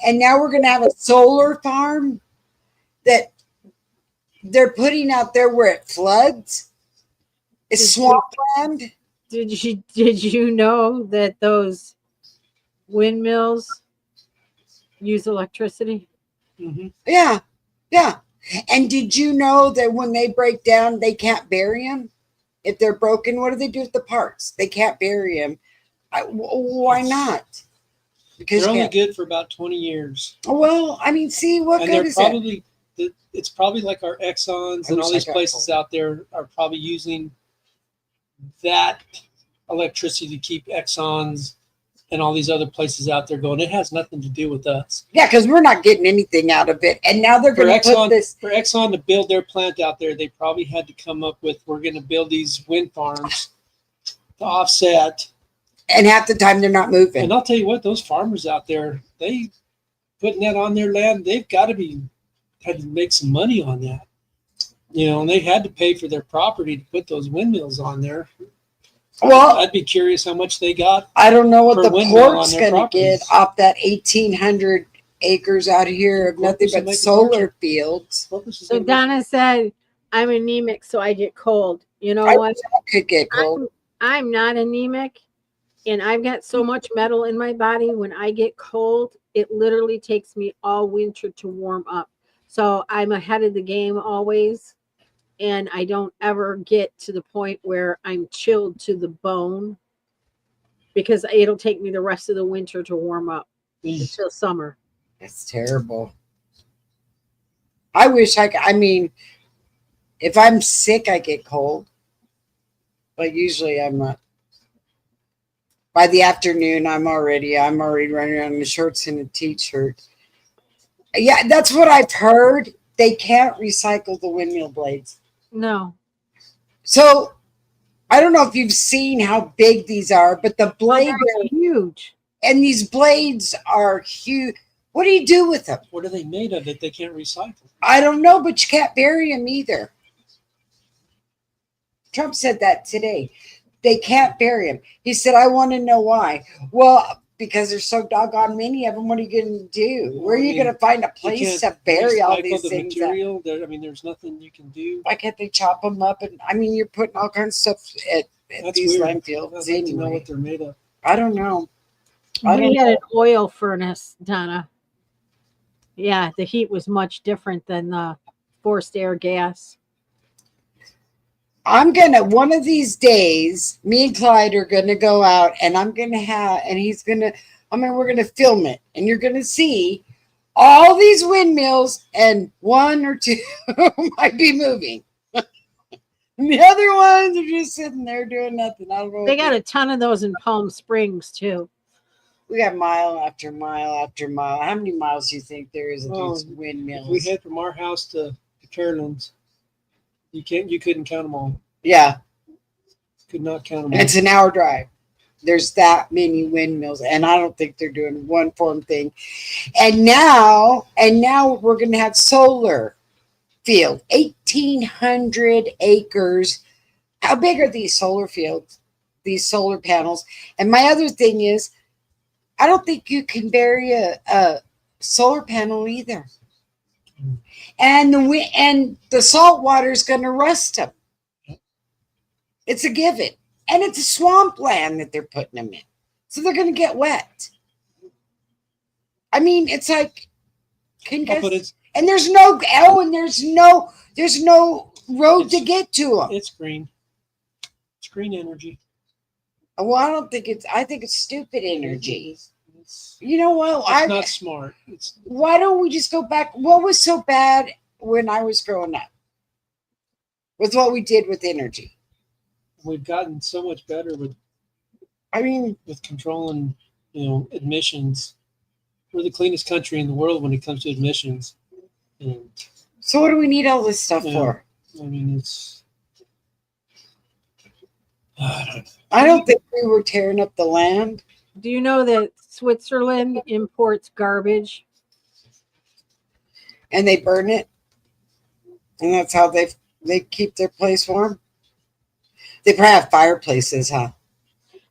[SPEAKER 2] And now we're going to have a solar farm that they're putting out there where it floods. It's swampland.
[SPEAKER 1] Did you know that those windmills use electricity?
[SPEAKER 3] Hmm.
[SPEAKER 2] Yeah, yeah. And did you know that when they break down, they can't bury them? If they're broken, what do they do with the parts? They can't bury them. Why not? Because
[SPEAKER 3] They're
[SPEAKER 2] you
[SPEAKER 3] only
[SPEAKER 2] can't.
[SPEAKER 3] good for about 20 years.
[SPEAKER 2] Well, I mean, see, what
[SPEAKER 3] And
[SPEAKER 2] good
[SPEAKER 3] they're
[SPEAKER 2] is that?
[SPEAKER 3] probably, it's probably like our Exxons
[SPEAKER 2] I
[SPEAKER 3] and
[SPEAKER 2] wish
[SPEAKER 3] all
[SPEAKER 2] I
[SPEAKER 3] these
[SPEAKER 2] got
[SPEAKER 3] places
[SPEAKER 2] gold.
[SPEAKER 3] out there are probably using that electricity to keep Exxons and all these other places out there going. It has nothing to do with us.
[SPEAKER 2] Yeah, because we're not getting anything out of it. And now they're
[SPEAKER 3] For
[SPEAKER 2] going to put this.
[SPEAKER 3] Exxon to build their plant out there, they probably had to come up with, we're going to build these wind farms to offset.
[SPEAKER 2] And half the time they're not moving.
[SPEAKER 3] And I'll tell you what, those farmers out there, they putting that on their land, they've got to be had to make some money on that. And they had to pay for their property to put those windmills on there.
[SPEAKER 2] Well,
[SPEAKER 3] I'd be curious how much they got.
[SPEAKER 2] I don't know what
[SPEAKER 3] per
[SPEAKER 2] the
[SPEAKER 3] windmill on
[SPEAKER 2] port's
[SPEAKER 3] their
[SPEAKER 2] going to get
[SPEAKER 3] properties.
[SPEAKER 2] off that 1,800 acres out here of nothing
[SPEAKER 3] Corpus will
[SPEAKER 2] but
[SPEAKER 3] make a
[SPEAKER 2] solar
[SPEAKER 3] fortune.
[SPEAKER 2] fields.
[SPEAKER 3] Corpus is
[SPEAKER 1] So
[SPEAKER 3] gonna make-
[SPEAKER 1] Donna said, I'm anemic, so I get cold. You know
[SPEAKER 2] I
[SPEAKER 1] what?
[SPEAKER 2] could get cold.
[SPEAKER 1] I'm not anemic, and I've got so much metal in my body. When I get cold, it literally takes me all winter to warm up. So I'm ahead of the game always, and I don't ever get to the point where I'm chilled to the bone because it'll take me the rest of the winter to warm up until summer.
[SPEAKER 2] That's terrible. I wish I mean, if I'm sick, I get cold. But usually I'm not. By the afternoon, I'm already running around in shorts and a t-shirt. Yeah, that's what I've heard. They can't recycle the windmill blades.
[SPEAKER 1] No.
[SPEAKER 2] So I don't know if you've seen how big these are, but the blade
[SPEAKER 1] They're huge.
[SPEAKER 2] and these blades are huge. What do you do with them?
[SPEAKER 3] What are they made of that they can't recycle?
[SPEAKER 2] I don't know, but you can't bury them either. Trump said that today. They can't bury them. He said, I want to know why. Well, because there's so doggone many of them. What are you going to do? Where are you going to find a place to bury all these
[SPEAKER 3] the
[SPEAKER 2] things?
[SPEAKER 3] material. There's nothing you can do.
[SPEAKER 2] Why can't they chop them up? And I mean, you're putting all kinds of stuff at
[SPEAKER 3] That's
[SPEAKER 2] these
[SPEAKER 3] weird.
[SPEAKER 2] landfills
[SPEAKER 3] I'd like to know
[SPEAKER 2] anyway.
[SPEAKER 3] what they're made of.
[SPEAKER 2] I don't know.
[SPEAKER 1] We had an oil furnace, Donna. Yeah, the heat was much different than the forced air gas.
[SPEAKER 2] I'm gonna one of these days, me and Clyde are gonna go out and I'm gonna have and he's gonna we're gonna film it and you're gonna see all these windmills and one or two might be moving. And the other ones are just sitting there doing nothing. I don't know.
[SPEAKER 1] They got a ton of those in Palm Springs too.
[SPEAKER 2] We got mile after mile after mile. How many miles do you think there is of these
[SPEAKER 3] If
[SPEAKER 2] windmills?
[SPEAKER 3] we head from our house to Carolyn's, you couldn't count them all.
[SPEAKER 2] Yeah.
[SPEAKER 3] Could not count them all.
[SPEAKER 2] It's an hour drive. There's that many windmills, and I don't think they're doing one form thing. And now we're going to have solar field, 1,800 acres. How big are these solar fields? These solar panels. And my other thing is, I don't think you can bury a solar panel either. And the salt water is going to rust them. It's a given. And it's a swampland that they're putting them in. So they're going to get wet. I mean, it's like, and there's no road to get to them.
[SPEAKER 3] It's green. It's green energy.
[SPEAKER 2] Well, I think it's stupid energy. You know what?
[SPEAKER 3] It's not smart.
[SPEAKER 2] Why don't we just go back? What was so bad when I was growing up with what we did with energy?
[SPEAKER 3] We've gotten so much better with controlling, emissions. We're the cleanest country in the world when it comes to emissions. And,
[SPEAKER 2] so what do we need all this stuff for?
[SPEAKER 3] I mean,
[SPEAKER 2] I don't think we were tearing up the land.
[SPEAKER 1] Do you know that Switzerland imports garbage?
[SPEAKER 2] And they burn it? And that's how they keep their place warm? They probably have fireplaces, huh?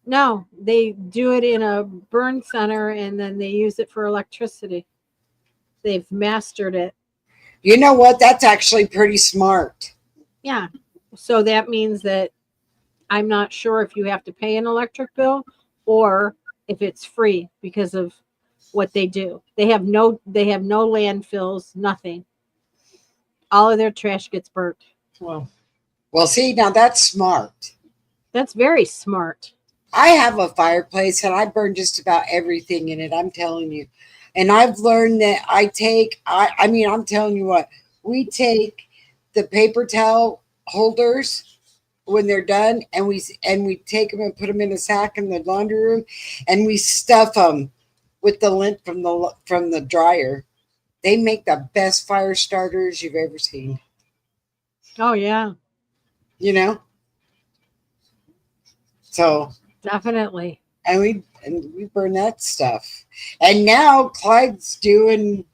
[SPEAKER 1] No, they do it in a burn center and then they use it for electricity. They've mastered it.
[SPEAKER 2] You know what? That's actually pretty smart.
[SPEAKER 1] Yeah. So that means that I'm not sure if you have to pay an electric bill or if it's free because of what they do. They have no landfills, nothing. All of their trash gets burnt.
[SPEAKER 3] Well,
[SPEAKER 2] Well, see, now that's smart.
[SPEAKER 1] That's very smart.
[SPEAKER 2] I have a fireplace and I burn just about everything in it. I'm telling you. And I've learned that I mean, I'm telling you what, we take the paper towel holders when they're done and we take them and put them in a sack in the laundry room and we stuff them with the lint from the dryer. They make the best fire starters you've ever seen,
[SPEAKER 1] Oh yeah,
[SPEAKER 2] you know? So
[SPEAKER 1] definitely.
[SPEAKER 2] and we burn that stuff. And now Clyde's doing.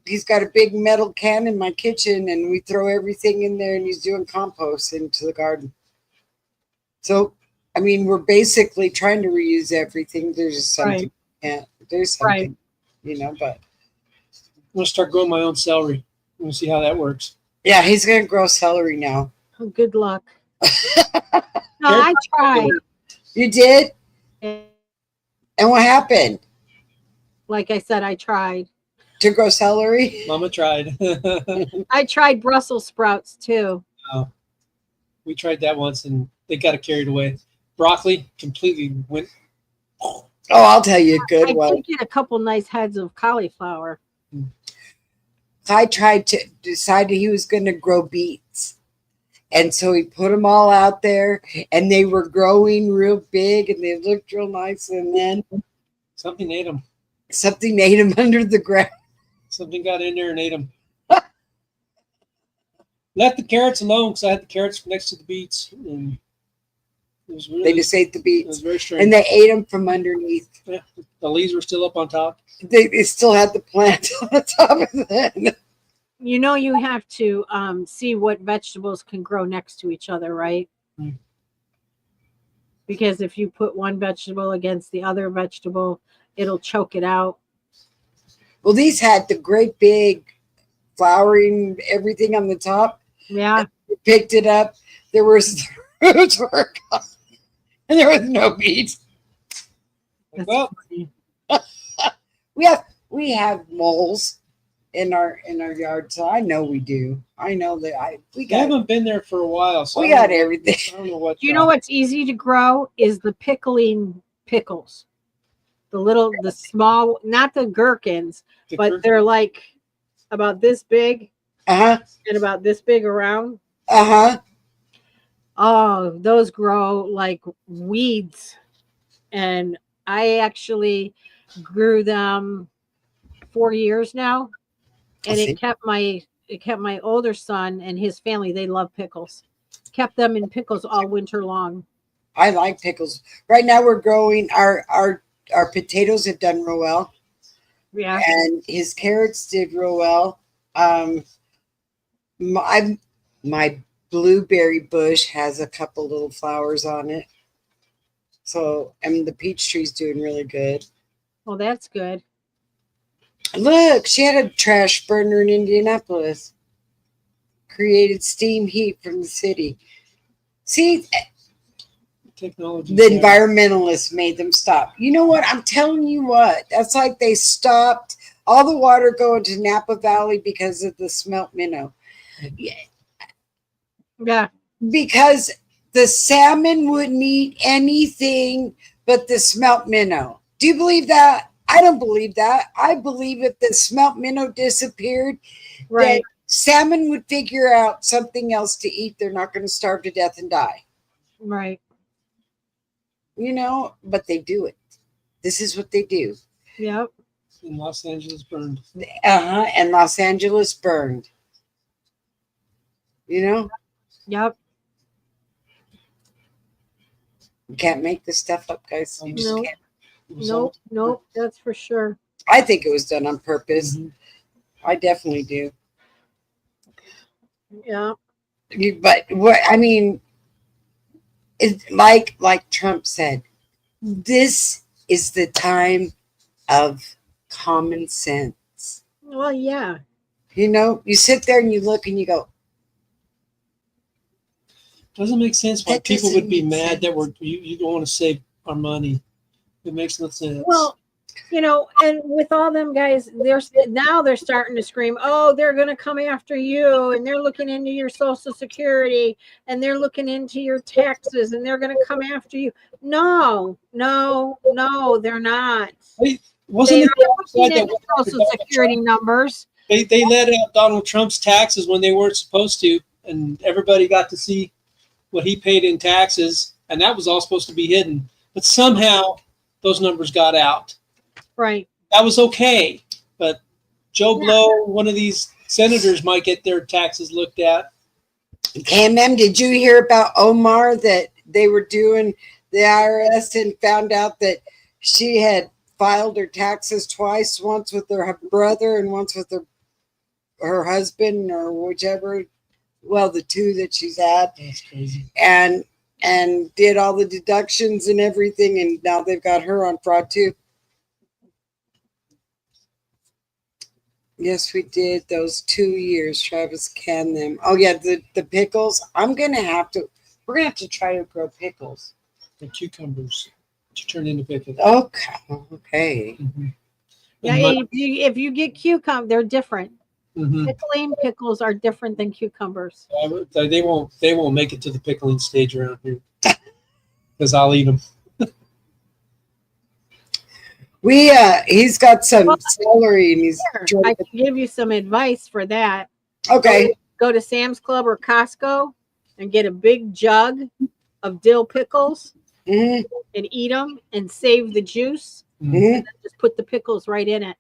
[SPEAKER 2] He's got a big metal can in my kitchen, and we throw everything in there, and he's doing compost into the garden. So, I mean, we're basically trying to reuse everything. There's just something.
[SPEAKER 1] Right.
[SPEAKER 2] Yeah, there's
[SPEAKER 1] Right.
[SPEAKER 2] something, but
[SPEAKER 3] I'm gonna start growing my own celery. We'll see how that works.
[SPEAKER 2] yeah, he's gonna grow celery now.
[SPEAKER 1] Oh, good luck. No, I tried.
[SPEAKER 2] You did,
[SPEAKER 1] And
[SPEAKER 2] and what happened?
[SPEAKER 1] like I said, I tried.
[SPEAKER 2] To grow celery?
[SPEAKER 3] Mama tried.
[SPEAKER 1] I tried Brussels sprouts too.
[SPEAKER 3] We tried that once and they got it carried away. Broccoli completely went.
[SPEAKER 2] Oh, I'll tell you a good
[SPEAKER 1] I
[SPEAKER 2] one.
[SPEAKER 1] did get a couple nice heads of cauliflower.
[SPEAKER 2] I tried to decide he was going to grow beets. And so he put them all out there and they were growing real big and they looked real nice. And then
[SPEAKER 3] Something ate them.
[SPEAKER 2] something ate them under the ground.
[SPEAKER 3] Something got in there and ate them. Left the carrots alone because I had the carrots next to the beets. And it was really,
[SPEAKER 2] They just ate the
[SPEAKER 3] it was
[SPEAKER 2] beets
[SPEAKER 3] very strange.
[SPEAKER 2] and they ate them from underneath.
[SPEAKER 3] The leaves were still up on top.
[SPEAKER 2] They still had the plant on the top of it.
[SPEAKER 1] You know, you have to see what vegetables can grow next to each other, right?
[SPEAKER 3] Mm.
[SPEAKER 1] Because if you put one vegetable against the other vegetable, it'll choke it out.
[SPEAKER 2] Well, these had the great big flowering everything on the top.
[SPEAKER 1] Yeah.
[SPEAKER 2] We picked it up. There was the roots were gone, and there was no beets.
[SPEAKER 1] That's
[SPEAKER 3] Well,
[SPEAKER 1] funny.
[SPEAKER 2] We have moles in our yard, so I know we do. I know that we
[SPEAKER 3] I
[SPEAKER 2] got
[SPEAKER 3] haven't been there for a while. So
[SPEAKER 2] we
[SPEAKER 3] I don't
[SPEAKER 2] got
[SPEAKER 3] know-
[SPEAKER 2] everything.
[SPEAKER 3] I don't know what.
[SPEAKER 1] Do you know what's easy to grow is the pickling pickles. The small, not the gherkins,
[SPEAKER 3] the
[SPEAKER 1] but
[SPEAKER 3] gir-
[SPEAKER 1] they're like about this big
[SPEAKER 2] Uh-huh.
[SPEAKER 1] and about this big around.
[SPEAKER 2] Uh-huh.
[SPEAKER 1] Oh, those grow like weeds. And I actually grew them 4 years now. And
[SPEAKER 2] see.
[SPEAKER 1] it kept my older son and his family, they love pickles. Kept them in pickles all winter long.
[SPEAKER 2] I like pickles. Right now we're growing our potatoes have done real well.
[SPEAKER 1] Yeah.
[SPEAKER 2] And his carrots did real well. My blueberry bush has a couple little flowers on it. So, I mean, the peach tree's doing really good.
[SPEAKER 1] Well, that's good.
[SPEAKER 2] Look, she had a trash burner in Indianapolis. Created steam heat from the city. See,
[SPEAKER 3] technology.
[SPEAKER 2] the environmentalists made them stop. You know what? I'm telling you what. That's like they stopped all the water going to Napa Valley because of the smelt minnow.
[SPEAKER 1] Yeah.
[SPEAKER 2] Because the salmon wouldn't eat anything but the smelt minnow. Do you believe that? I don't believe that. I believe if the smelt minnow disappeared,
[SPEAKER 1] Right.
[SPEAKER 2] that salmon would figure out something else to eat. They're not going to starve to death and die.
[SPEAKER 1] Right.
[SPEAKER 2] You know, but they do it. This is what they do.
[SPEAKER 1] Yep.
[SPEAKER 3] In Los Angeles burned.
[SPEAKER 2] Uh-huh. And Los Angeles burned. You know,
[SPEAKER 1] Yep.
[SPEAKER 2] you can't make this stuff up, guys. You just
[SPEAKER 1] No.
[SPEAKER 2] can't.
[SPEAKER 1] Nope. That's for sure.
[SPEAKER 2] I think it was done on purpose.
[SPEAKER 3] Mhm.
[SPEAKER 2] I definitely do.
[SPEAKER 1] Yeah.
[SPEAKER 2] But what I mean, it's like Trump said, this is the time of common sense.
[SPEAKER 1] Well, yeah.
[SPEAKER 2] You know, you sit there and you look and you go,
[SPEAKER 3] Doesn't make sense why
[SPEAKER 2] That
[SPEAKER 3] people
[SPEAKER 2] doesn't
[SPEAKER 3] would be
[SPEAKER 2] make
[SPEAKER 3] mad that
[SPEAKER 2] sense.
[SPEAKER 3] you don't want to save our money. It makes no sense.
[SPEAKER 1] Well, you know, and with all them guys, they're starting to scream, oh, they're going to come after you, and they're looking into your Social Security, and they're looking into your taxes, and they're going to come after you. No, they're not.
[SPEAKER 3] Wasn't
[SPEAKER 1] They
[SPEAKER 3] it
[SPEAKER 1] are
[SPEAKER 3] the other
[SPEAKER 1] looking
[SPEAKER 3] side that
[SPEAKER 1] at
[SPEAKER 3] went
[SPEAKER 1] your
[SPEAKER 3] after
[SPEAKER 1] Social
[SPEAKER 3] Donald
[SPEAKER 1] Security
[SPEAKER 3] Trump?
[SPEAKER 1] numbers.
[SPEAKER 3] They let out Donald Trump's taxes when they weren't supposed to, and everybody got to see what he paid in taxes, and that was all supposed to be hidden. But somehow those numbers got out.
[SPEAKER 1] Right.
[SPEAKER 3] That was okay, but Joe
[SPEAKER 1] Yeah.
[SPEAKER 3] Blow, one of these senators, might get their taxes looked at.
[SPEAKER 2] KMM, did you hear about Omar that they were doing the IRS and found out that she had filed her taxes twice, once with her brother and once with her husband or whichever, well, the two that she's had,
[SPEAKER 3] That's crazy.
[SPEAKER 2] and did all the deductions and everything, and now they've got her on fraud too. Yes, we did those 2 years. Travis canned them. Oh yeah, the pickles. We're gonna have to try to grow pickles.
[SPEAKER 3] The cucumbers to turn into pickles.
[SPEAKER 2] Okay.
[SPEAKER 3] Mm-hmm.
[SPEAKER 1] Yeah, if you get cucumber, they're different.
[SPEAKER 3] Mm-hmm.
[SPEAKER 1] Pickling pickles are different than cucumbers.
[SPEAKER 3] They won't make it to the pickling stage around here because I'll eat them.
[SPEAKER 2] He's got some celery and he's
[SPEAKER 1] I can give you some advice for that.
[SPEAKER 2] okay.
[SPEAKER 1] Go to Sam's Club or Costco and get a big jug of dill pickles
[SPEAKER 2] Mm-hmm.
[SPEAKER 1] and eat them and save the juice.
[SPEAKER 2] Mm-hmm.
[SPEAKER 1] Just put the pickles right in it.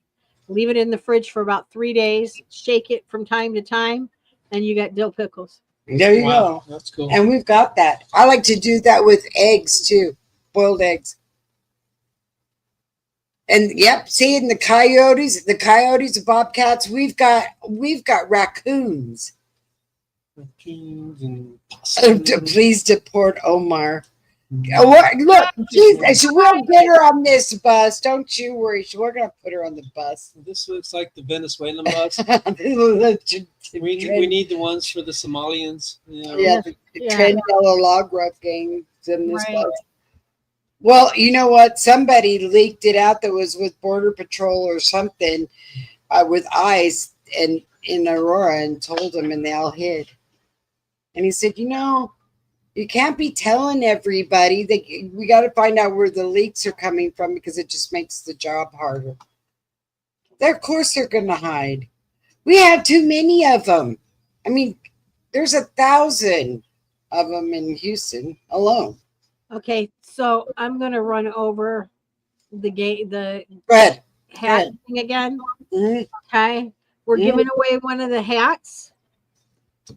[SPEAKER 1] Leave it in the fridge for about 3 days. Shake it from time to time, and you got dill pickles.
[SPEAKER 2] There you go.
[SPEAKER 3] That's cool.
[SPEAKER 2] And we've got that. I like to do that with eggs too, boiled eggs. And yep, see, in the coyotes, the bobcats, we've got raccoons.
[SPEAKER 3] Raccoons and possums.
[SPEAKER 2] Please deport Omar. Look, we'll get her on this bus. Don't you worry. We're gonna put her on the bus.
[SPEAKER 3] This looks like the Venezuelan bus. we need the ones for the Somalians.
[SPEAKER 2] Yeah, the Trend Yellow Log Rough gangs in this bus. Well, you know what? Somebody leaked it out that was with Border Patrol or something with ICE and in Aurora and told them, and they all hid. And he said, you can't be telling everybody. We got to find out where the leaks are coming from because it just makes the job harder. Of course they're going to hide. We have too many of them. I mean, there's 1,000 of them in Houston alone.
[SPEAKER 1] Okay, so I'm going to run over the
[SPEAKER 2] Go ahead.
[SPEAKER 1] hat thing again.
[SPEAKER 2] Mm-hmm.
[SPEAKER 1] Okay, we're giving away one of the hats,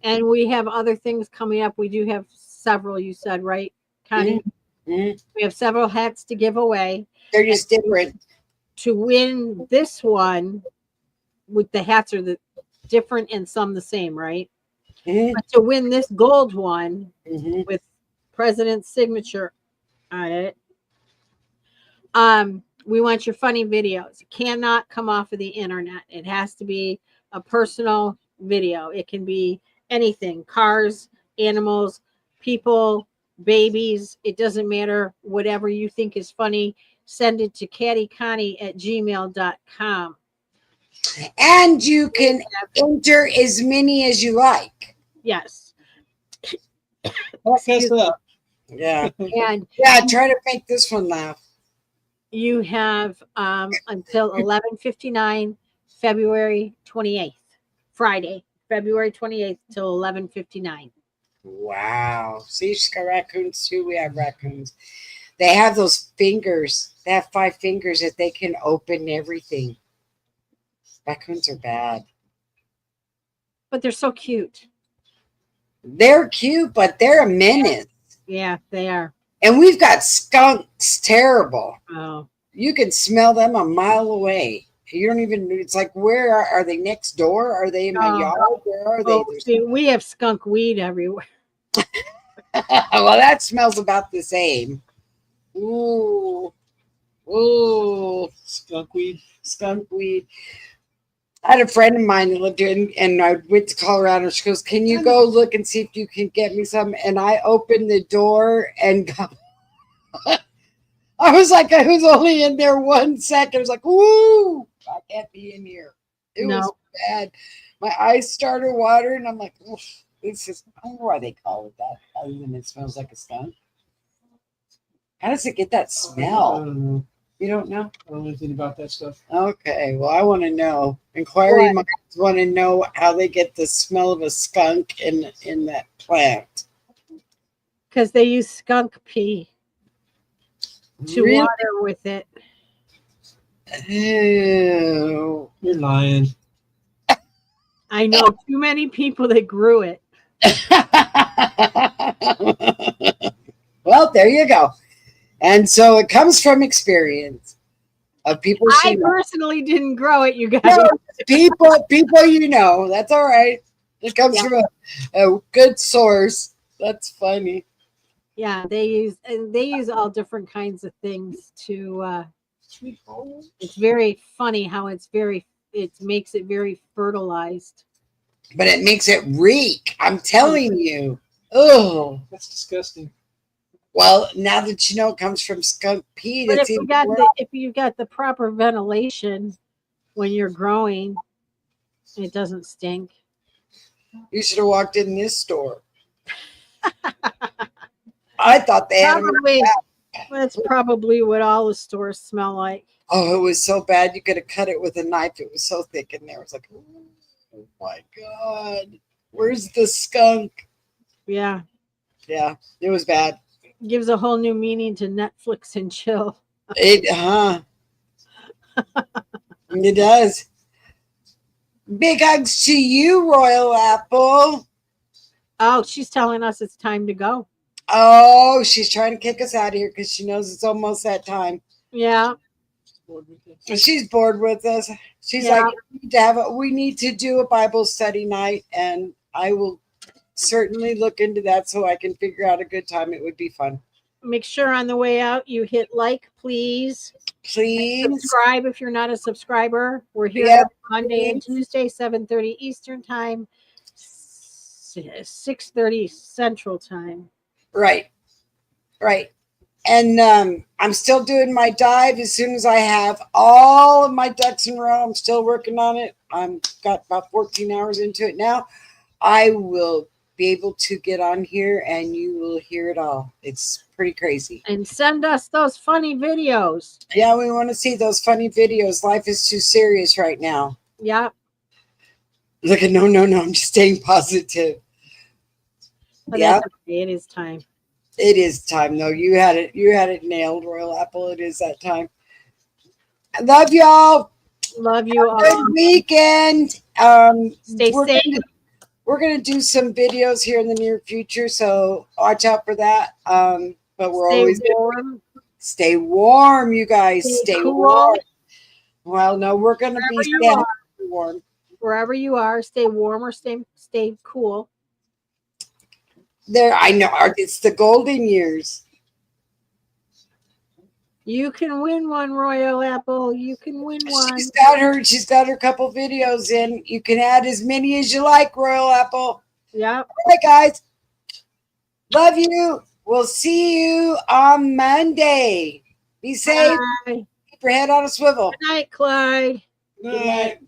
[SPEAKER 1] and we have other things coming up. We do have several, you said, right, Connie?
[SPEAKER 2] Mm-hmm.
[SPEAKER 1] We have several hats to give away.
[SPEAKER 2] They're just different.
[SPEAKER 1] To win this one, with the hats are the different and some the same, right?
[SPEAKER 2] Mm-hmm.
[SPEAKER 1] But to win this gold one
[SPEAKER 2] Mm-hmm.
[SPEAKER 1] with President's signature on it, we want your funny videos. It cannot come off of the internet. It has to be a personal video. It can be anything: cars, animals, people, babies. It doesn't matter. Whatever you think is funny, send it to cattyconnie@gmail.com.
[SPEAKER 2] And you can enter as many as you like.
[SPEAKER 1] Yes.
[SPEAKER 3] Excuse me.
[SPEAKER 2] Yeah.
[SPEAKER 1] And
[SPEAKER 2] Try to make this one laugh.
[SPEAKER 1] you have until 11:59, February 28th, Friday, February 28th till 11:59.
[SPEAKER 2] Wow. See, she's got raccoons too. We have raccoons. They have those fingers. They have 5 fingers that they can open everything. Raccoons are bad.
[SPEAKER 1] But they're so cute.
[SPEAKER 2] They're cute, but they're a menace.
[SPEAKER 1] Yeah, they are.
[SPEAKER 2] And we've got skunks, terrible.
[SPEAKER 1] Oh.
[SPEAKER 2] You can smell them a mile away. You don't even, it's like, where are they next door? Are they in my yard? Where are they?
[SPEAKER 1] See, we have skunk weed everywhere.
[SPEAKER 2] Well, that smells about the same. Ooh.
[SPEAKER 3] Skunk weed.
[SPEAKER 2] Skunk weed. I had a friend of mine that lived here, and I went to Colorado. And she goes, "Can you go look and see if you can get me some?" And I opened the door and got, I was like, I was only in there 1 second. I was like, "Woo! I can't be in here." It was
[SPEAKER 1] No.
[SPEAKER 2] bad. My eyes started watering. I'm like, "Oof, this is." I don't know why they call it that, other than it smells like a skunk. How does it get that
[SPEAKER 3] I
[SPEAKER 2] smell?
[SPEAKER 3] don't know.
[SPEAKER 2] You don't know?
[SPEAKER 3] I don't know anything about that stuff.
[SPEAKER 2] Okay, well, I want to know. Inquiring minds want to know how they get the smell of a skunk in that plant.
[SPEAKER 1] Because they use skunk pee to
[SPEAKER 2] Really?
[SPEAKER 1] water with it.
[SPEAKER 2] Ew.
[SPEAKER 3] You're lying.
[SPEAKER 1] I know too many people that grew it.
[SPEAKER 2] Well, there you go. And so it comes from experience of people.
[SPEAKER 1] I personally didn't grow it, you guys.
[SPEAKER 2] No, people, you know. That's all right. It comes from a good source. That's funny.
[SPEAKER 1] Yeah, they use all different kinds of things to. It's very funny how it makes it very fertilized.
[SPEAKER 2] But it makes it reek. I'm telling you. Oh,
[SPEAKER 3] That's disgusting.
[SPEAKER 2] well, now that you know it comes from skunk pee,
[SPEAKER 1] But
[SPEAKER 2] it's
[SPEAKER 1] if you got the proper ventilation when you're growing, it doesn't stink.
[SPEAKER 2] You should have walked in this store. I thought they had them.
[SPEAKER 1] Probably that's probably what all the stores smell like.
[SPEAKER 2] Oh, it was so bad. You could have cut it with a knife. It was so thick in there. It was like, oh my God, where's the skunk?
[SPEAKER 1] Yeah.
[SPEAKER 2] Yeah, it was bad.
[SPEAKER 1] Gives a whole new meaning to Netflix and chill.
[SPEAKER 2] It it does. Big hugs to you, Royal Apple.
[SPEAKER 1] Oh, she's telling us it's time to go.
[SPEAKER 2] Oh, she's trying to kick us out of here because she knows it's almost that time.
[SPEAKER 1] Yeah.
[SPEAKER 2] She's bored with us. She's
[SPEAKER 1] Yeah.
[SPEAKER 2] like, we need to do a Bible study night, and I will certainly look into that so I can figure out a good time. It would be fun.
[SPEAKER 1] Make sure on the way out you hit like, please.
[SPEAKER 2] Please.
[SPEAKER 1] Subscribe if you're not a subscriber. We're here
[SPEAKER 2] Yep,
[SPEAKER 1] Monday and
[SPEAKER 2] please.
[SPEAKER 1] Tuesday, 7:30 Eastern time, 6:30 Central time.
[SPEAKER 2] Right. And I'm still doing my dive as soon as I have all of my ducks in a row. I'm still working on it. I'm got about 14 hours into it now. I will be able to get on here and you will hear it all. It's pretty crazy.
[SPEAKER 1] And send us those funny videos.
[SPEAKER 2] Yeah, we want to see those funny videos. Life is too serious right now.
[SPEAKER 1] Yep.
[SPEAKER 2] Look at no. I'm just staying positive.
[SPEAKER 1] But
[SPEAKER 2] Yeah,
[SPEAKER 1] that's okay. It is time.
[SPEAKER 2] it is time though. You had it nailed, Royal Apple. It is that time. I love y'all.
[SPEAKER 1] Love you all.
[SPEAKER 2] Good weekend.
[SPEAKER 1] Stay safe.
[SPEAKER 2] We're gonna do some videos here in the near future, so watch out for that. But we're
[SPEAKER 1] Stay
[SPEAKER 2] always
[SPEAKER 1] warm.
[SPEAKER 2] stay warm, you guys. Stay
[SPEAKER 1] cool.
[SPEAKER 2] warm. Well, no, we're gonna
[SPEAKER 1] Wherever
[SPEAKER 2] be
[SPEAKER 1] you
[SPEAKER 2] staying
[SPEAKER 1] are.
[SPEAKER 2] warm.
[SPEAKER 1] Wherever you are, stay warm or stay cool.
[SPEAKER 2] There, I know it's the golden years.
[SPEAKER 1] You can win one, Royal Apple. You can win one.
[SPEAKER 2] She's got her couple videos in. You can add as many as you like, Royal Apple.
[SPEAKER 1] Yep.
[SPEAKER 2] All right, guys. Love you. We'll see you on Monday. Be safe.
[SPEAKER 1] Bye.
[SPEAKER 2] Keep your head on a swivel.
[SPEAKER 1] Good night, Clyde.
[SPEAKER 3] Good night.